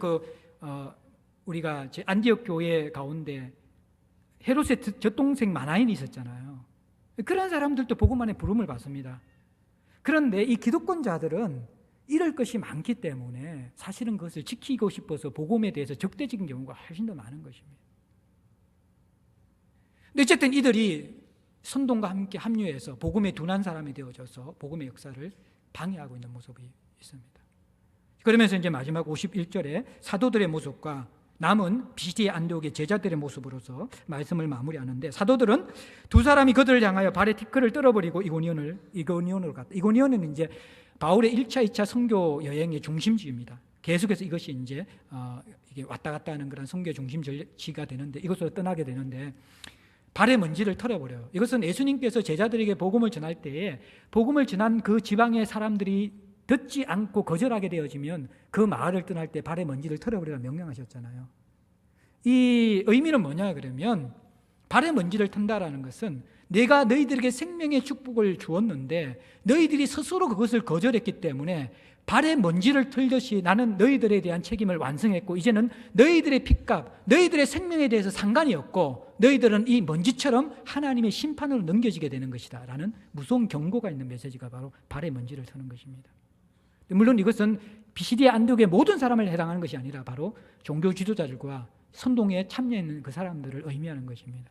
우리가 안디옥 교회 가운데 헤롯의 젖동생 마나인이 있었잖아요. 그런 사람들도 복음 안에 부름을 받습니다. 그런데 이 기득권자들은 잃을 것이 많기 때문에 사실은 그것을 지키고 싶어서 복음에 대해서 적대적인 경우가 훨씬 더 많은 것입니다. 근데 어쨌든 이들이 선동과 함께 합류해서 복음에 둔한 사람이 되어져서 복음의 역사를 방해하고 있는 모습이 있습니다. 그러면서 이제 마지막 51절에 사도들의 모습과 남은 비시디아 안디옥의 제자들의 모습으로서 말씀을 마무리하는데, 사도들은 두 사람이 그들을 향하여 발에 티끌을 떨어버리고 이고니온으로 갔다. 이고니온은 이제 바울의 1차, 2차 선교 여행의 중심지입니다. 계속해서 이것이 이제 이게 왔다 갔다 하는 그런 선교 중심지가 되는데, 이것으로 떠나게 되는데 발에 먼지를 털어버려요. 이것은 예수님께서 제자들에게 복음을 전할 때에 복음을 전한 그 지방의 사람들이 듣지 않고 거절하게 되어지면 그 마을을 떠날 때 발에 먼지를 털어버리라 명령하셨잖아요. 이 의미는 뭐냐 그러면, 발에 먼지를 턴다라는 것은 내가 너희들에게 생명의 축복을 주었는데 너희들이 스스로 그것을 거절했기 때문에 발에 먼지를 털듯이 나는 너희들에 대한 책임을 완성했고 이제는 너희들의 핏값, 너희들의 생명에 대해서 상관이 없고 너희들은 이 먼지처럼 하나님의 심판으로 넘겨지게 되는 것이다 라는 무서운 경고가 있는 메시지가 바로 발에 먼지를 터는 것입니다. 물론 이것은 비시디아 안디옥의 모든 사람을 해당하는 것이 아니라 바로 종교 지도자들과 선동에 참여했는 그 사람들을 의미하는 것입니다.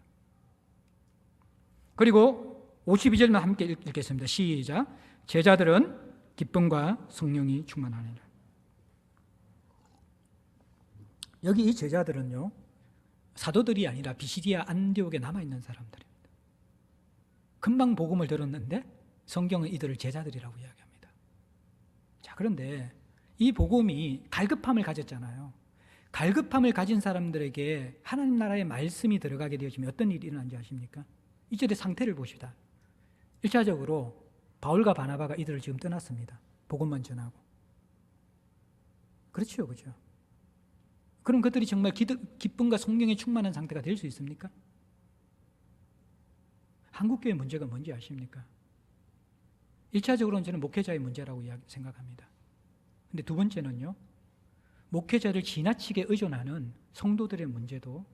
그리고 52절만 함께 읽겠습니다. 시작. 제자들은 기쁨과 성령이 충만하니라. 여기 이 제자들은요, 사도들이 아니라 비시디아 안디옥에 남아있는 사람들입니다. 금방 복음을 들었는데 성경은 이들을 제자들이라고 이야기합니다. 자, 그런데 이 복음이 갈급함을 가졌잖아요. 갈급함을 가진 사람들에게 하나님 나라의 말씀이 들어가게 되어지면 어떤 일이 일어난지 아십니까? 이절의 상태를 보시다. 1차적으로 바울과 바나바가 이들을 지금 떠났습니다. 복음만 전하고. 그렇죠, 그죠? 그럼 그들이 정말 기쁨과 성령에 충만한 상태가 될 수 있습니까? 한국교회 문제가 뭔지 아십니까? 1차적으로는 저는 목회자의 문제라고 생각합니다. 근데 두 번째는요, 목회자를 지나치게 의존하는 성도들의 문제도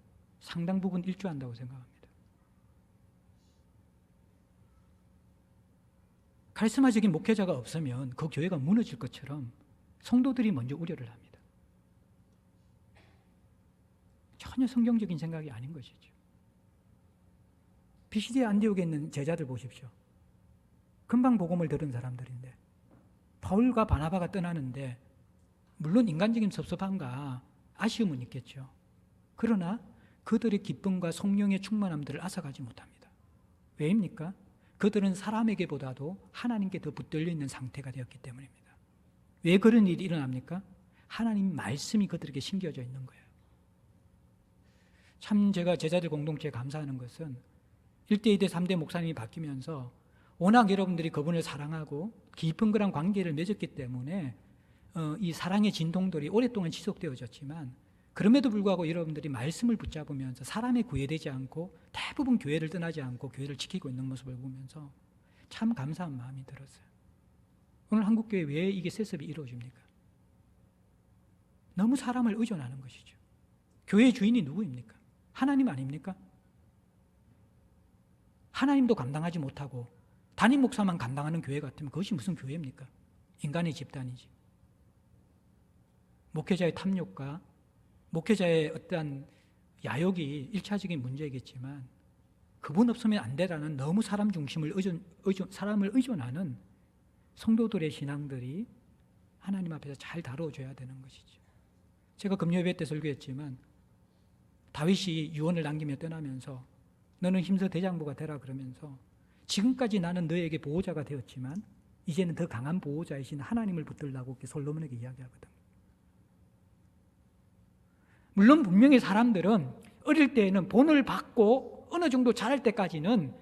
상당 부분 일조한다고 생각합니다. 카리스마적인 목회자가 없으면 그 교회가 무너질 것처럼 성도들이 먼저 우려를 합니다. 전혀 성경적인 생각이 아닌 것이죠. 비시디아 안디옥에 있는 제자들 보십시오. 금방 복음을 들은 사람들인데 바울과 바나바가 떠나는데 물론 인간적인 섭섭함과 아쉬움은 있겠죠. 그러나 그들의 기쁨과 성령의 충만함들을 앗아가지 못합니다. 왜입니까? 그들은 사람에게보다도 하나님께 더 붙들려 있는 상태가 되었기 때문입니다. 왜 그런 일이 일어납니까? 하나님 말씀이 그들에게 심겨져 있는 거예요. 참 제가 제자들 공동체에 감사하는 것은 1대, 2대, 3대 목사님이 바뀌면서 워낙 여러분들이 그분을 사랑하고 깊은 그런 관계를 맺었기 때문에 이 사랑의 진동들이 오랫동안 지속되어졌지만 그럼에도 불구하고 여러분들이 말씀을 붙잡으면서 사람에 구애되지 않고 대부분 교회를 떠나지 않고 교회를 지키고 있는 모습을 보면서 참 감사한 마음이 들었어요. 오늘 한국교회 왜 이게 세습이 이루어집니까? 너무 사람을 의존하는 것이죠. 교회의 주인이 누구입니까? 하나님 아닙니까? 하나님도 감당하지 못하고 담임 목사만 감당하는 교회 같으면 그것이 무슨 교회입니까? 인간의 집단이지. 목회자의 탐욕과 목회자의 어떠한 야욕이 1차적인 문제이겠지만 그분 없으면 안 되라는 너무 사람 중심을 사람을 의존하는 성도들의 신앙들이 하나님 앞에서 잘 다뤄줘야 되는 것이죠. 제가 금요예배 때 설교했지만 다윗이 유언을 남기며 떠나면서 너는 힘써 대장부가 되라 그러면서 지금까지 나는 너에게 보호자가 되었지만 이제는 더 강한 보호자이신 하나님을 붙들라고 솔로몬에게 이야기하거든. 물론 분명히 사람들은 어릴 때에는 본을 받고 어느 정도 자랄 때까지는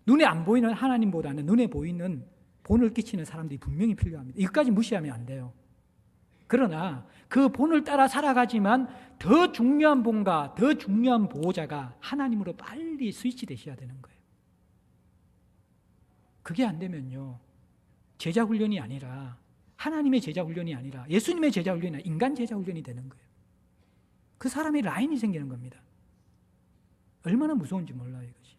눈에 안 보이는 하나님보다는 눈에 보이는 본을 끼치는 사람들이 분명히 필요합니다. 이것까지 무시하면 안 돼요. 그러나 그 본을 따라 살아가지만 더 중요한 본과 더 중요한 보호자가 하나님으로 빨리 스위치 되셔야 되는 거예요. 그게 안 되면요, 제자 훈련이 아니라 하나님의 제자 훈련이 아니라 예수님의 제자 훈련이 아니라 인간 제자 훈련이 되는 거예요. 그 사람의 라인이 생기는 겁니다. 얼마나 무서운지 몰라요, 이것이.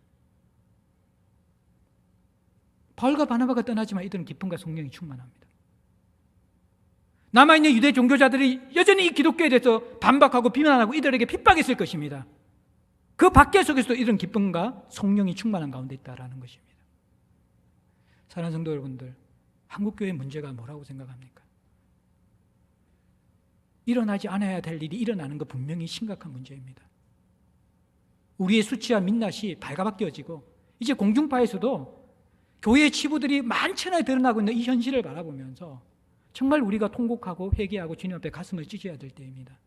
바울과 바나바가 떠나지만 이들은 기쁨과 성령이 충만합니다. 남아있는 유대 종교자들이 여전히 이 기독교에 대해서 반박하고 비난하고 이들에게 핍박했을 것입니다. 그 밖에 속에서도 이런 기쁨과 성령이 충만한 가운데 있다라는 것입니다. 사랑하는 성도 여러분들, 한국교회의 문제가 뭐라고 생각합니까? 일어나지 않아야 될 일이 일어나는 거 분명히 심각한 문제입니다. 우리의 수치와 민낯이 발가벗겨지고 이제 공중파에서도 교회의 치부들이 만천하에 드러나고 있는 이 현실을 바라보면서 정말 우리가 통곡하고 회개하고 주님 앞에 가슴을 찢어야 될 때입니다.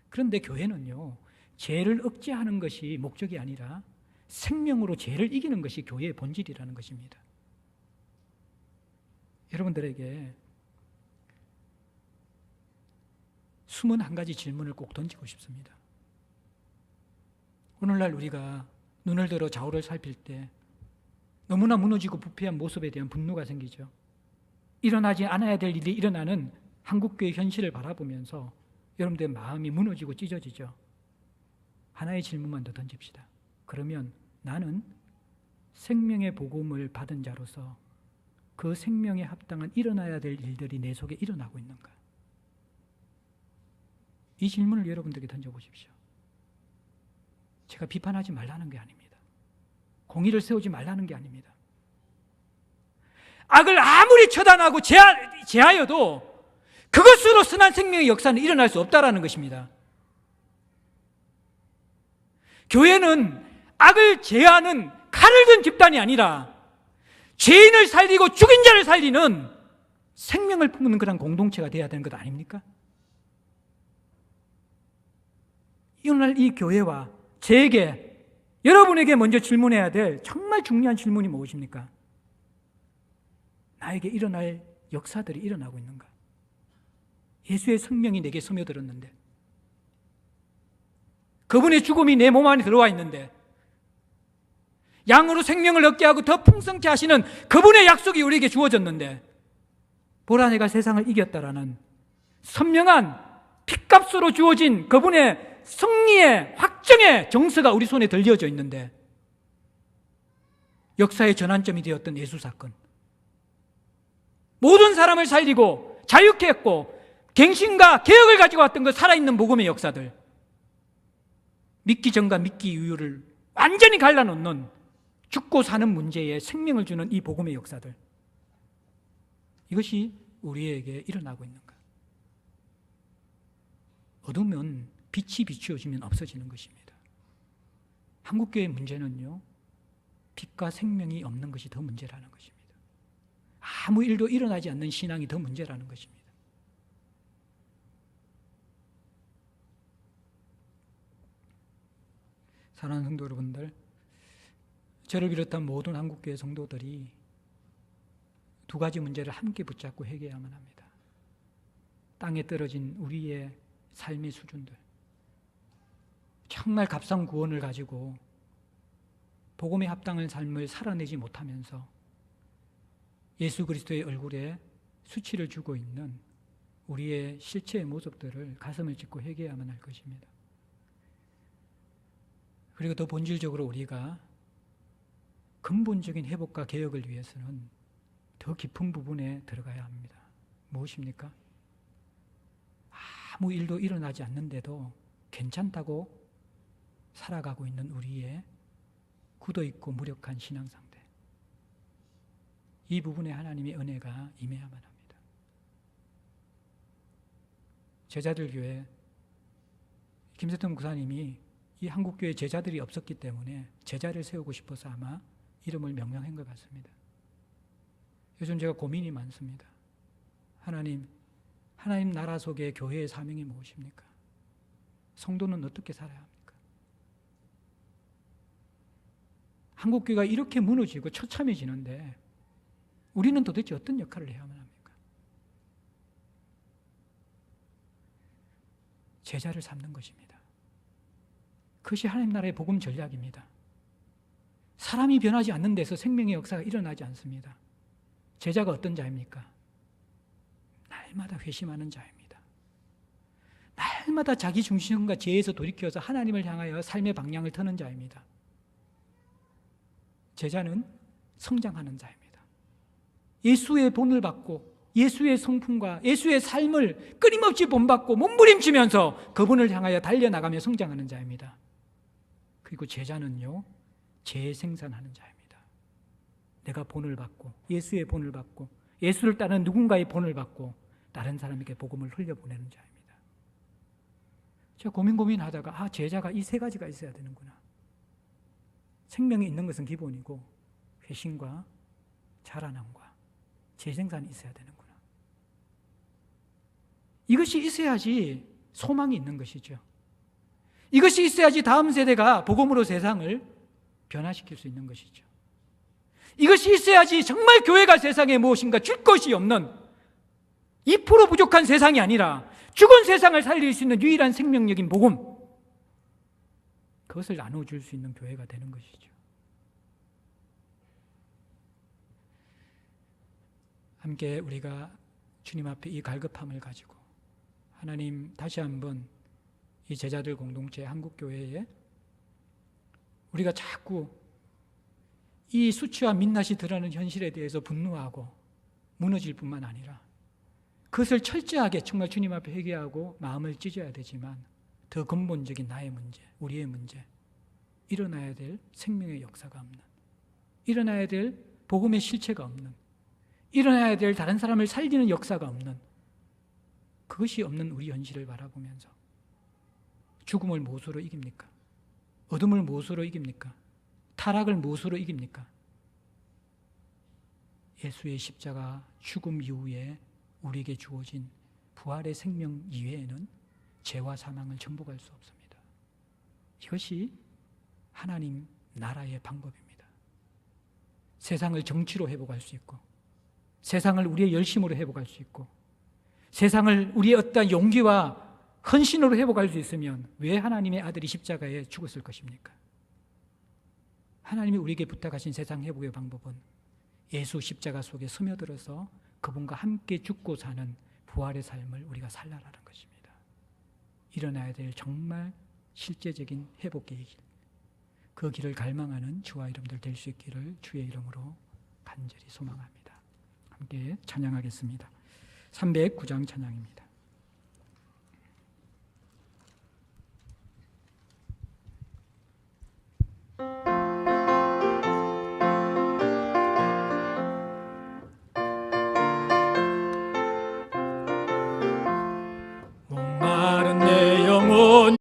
그런데 교회는요, 죄를 억제하는 것이 목적이 아니라 생명으로 죄를 이기는 것이 교회의 본질이라는 것입니다. 여러분들에게 숨은 한 가지 질문을 꼭 던지고 싶습니다. 오늘날 우리가 눈을 들어 좌우를 살필 때 너무나 무너지고 부패한 모습에 대한 분노가 생기죠. 일어나지 않아야 될 일이 일어나는 한국교회 현실을 바라보면서 여러분들의 마음이 무너지고 찢어지죠. 하나의 질문만 더 던집시다. 그러면 나는 생명의 복음을 받은 자로서 그 생명에 합당한 일어나야 될 일들이 내 속에 일어나고 있는가? 이 질문을 여러분들에게 던져보십시오. 제가 비판하지 말라는 게 아닙니다. 공의를 세우지 말라는 게 아닙니다. 악을 아무리 처단하고 제하여도 그것으로 선한 생명의 역사는 일어날 수 없다라는 것입니다. 교회는 악을 제하는 칼을 든 집단이 아니라 죄인을 살리고 죽인 자를 살리는 생명을 품는 그런 공동체가 되어야 되는 것 아닙니까? 오늘 이 교회와 제게 여러분에게 먼저 질문해야 될 정말 중요한 질문이 무엇입니까? 나에게 일어날 역사들이 일어나고 있는가? 예수의 생명이 내게 스며들었는데, 그분의 죽음이 내 몸 안에 들어와 있는데, 양으로 생명을 얻게 하고 더 풍성케 하시는 그분의 약속이 우리에게 주어졌는데, 보라 내가 세상을 이겼다라는 선명한 핏값으로 주어진 그분의 승리의 확정의 정서가 우리 손에 들려져 있는데, 역사의 전환점이 되었던 예수 사건, 모든 사람을 살리고 자유케 했고 갱신과 개혁을 가지고 왔던 그 살아있는 복음의 역사들, 믿기 전과 믿기 이후를 완전히 갈라놓는 죽고 사는 문제에 생명을 주는 이 복음의 역사들, 이것이 우리에게 일어나고 있는가? 어두면 빛이 비추어지면 없어지는 것입니다. 한국교회의 문제는요, 빛과 생명이 없는 것이 더 문제라는 것입니다. 아무 일도 일어나지 않는 신앙이 더 문제라는 것입니다. 사랑하는 성도 여러분들, 저를 비롯한 모든 한국교회 성도들이 두 가지 문제를 함께 붙잡고 회개해야만 합니다. 땅에 떨어진 우리의 삶의 수준들, 정말 값싼 구원을 가지고 복음에 합당한 삶을 살아내지 못하면서 예수 그리스도의 얼굴에 수치를 주고 있는 우리의 실체의 모습들을 가슴을 찢고 회개해야만 할 것입니다. 그리고 더 본질적으로 우리가 근본적인 회복과 개혁을 위해서는 더 깊은 부분에 들어가야 합니다. 무엇입니까? 아무 일도 일어나지 않는데도 괜찮다고 살아가고 있는 우리의 굳어있고 무력한 신앙 상태, 이 부분에 하나님의 은혜가 임해야만 합니다. 제자들 교회, 김세통 목사님이 이 한국교회 제자들이 없었기 때문에 제자를 세우고 싶어서 아마 이름을 명명한 것 같습니다. 요즘 제가 고민이 많습니다. 하나님 나라 속에 교회의 사명이 무엇입니까? 성도는 어떻게 살아야 합니까? 한국교회가 이렇게 무너지고 처참해지는데 우리는 도대체 어떤 역할을 해야만 합니까? 제자를 삼는 것입니다. 그것이 하나님 나라의 복음 전략입니다. 사람이 변하지 않는 데서 생명의 역사가 일어나지 않습니다. 제자가 어떤 자입니까? 날마다 회심하는 자입니다. 날마다 자기 중심과 죄에서 돌이켜서 하나님을 향하여 삶의 방향을 터는 자입니다. 제자는 성장하는 자입니다. 예수의 본을 받고 예수의 성품과 예수의 삶을 끊임없이 본받고 몸부림치면서 그분을 향하여 달려나가며 성장하는 자입니다. 그리고 제자는요, 재생산하는 자입니다. 내가 본을 받고 예수의 본을 받고 예수를 따르는 누군가의 본을 받고 다른 사람에게 복음을 흘려보내는 자입니다. 제가 고민하다가 제자가 이 세 가지가 있어야 되는구나. 생명이 있는 것은 기본이고 회심과 자라남과 재생산이 있어야 되는구나. 이것이 있어야지 소망이 있는 것이죠. 이것이 있어야지 다음 세대가 복음으로 세상을 변화시킬 수 있는 것이죠. 이것이 있어야지 정말 교회가 세상에 무엇인가 줄 것이 없는 2% 부족한 세상이 아니라 죽은 세상을 살릴 수 있는 유일한 생명력인 복음, 그것을 나눠줄 수 있는 교회가 되는 것이죠. 함께 우리가 주님 앞에 이 갈급함을 가지고 하나님, 다시 한번 이 제자들 공동체 한국교회에 우리가 자꾸 이 수치와 민낯이 드러나는 현실에 대해서 분노하고 무너질 뿐만 아니라 그것을 철저하게 정말 주님 앞에 회개하고 마음을 찢어야 되지만 더 근본적인 나의 문제, 우리의 문제, 일어나야 될 생명의 역사가 없는, 일어나야 될 복음의 실체가 없는, 일어나야 될 다른 사람을 살리는 역사가 없는, 그것이 없는 우리 현실을 바라보면서 죽음을 무엇으로 이깁니까? 어둠을 무엇으로 이깁니까? 타락을 무엇으로 이깁니까? 예수의 십자가 죽음 이후에 우리에게 주어진 부활의 생명 이외에는 죄와 사망을 정복할 수 없습니다. 이것이 하나님 나라의 방법입니다. 세상을 정치로 회복할 수 있고, 세상을 우리의 열심으로 회복할 수 있고, 세상을 우리의 어떤 용기와 헌신으로 회복할 수 있으면 왜 하나님의 아들이 십자가에 죽었을 것입니까? 하나님이 우리에게 부탁하신 세상 회복의 방법은 예수 십자가 속에 스며들어서 그분과 함께 죽고 사는 부활의 삶을 우리가 살라라는 것입니다. 일어나야 될 정말 실제적인 회복의 길, 그 길을 갈망하는 저와 여러분들 될 수 있기를 주의 이름으로 간절히 소망합니다. 함께 찬양하겠습니다. 309장 찬양입니다. 목마른 내 영혼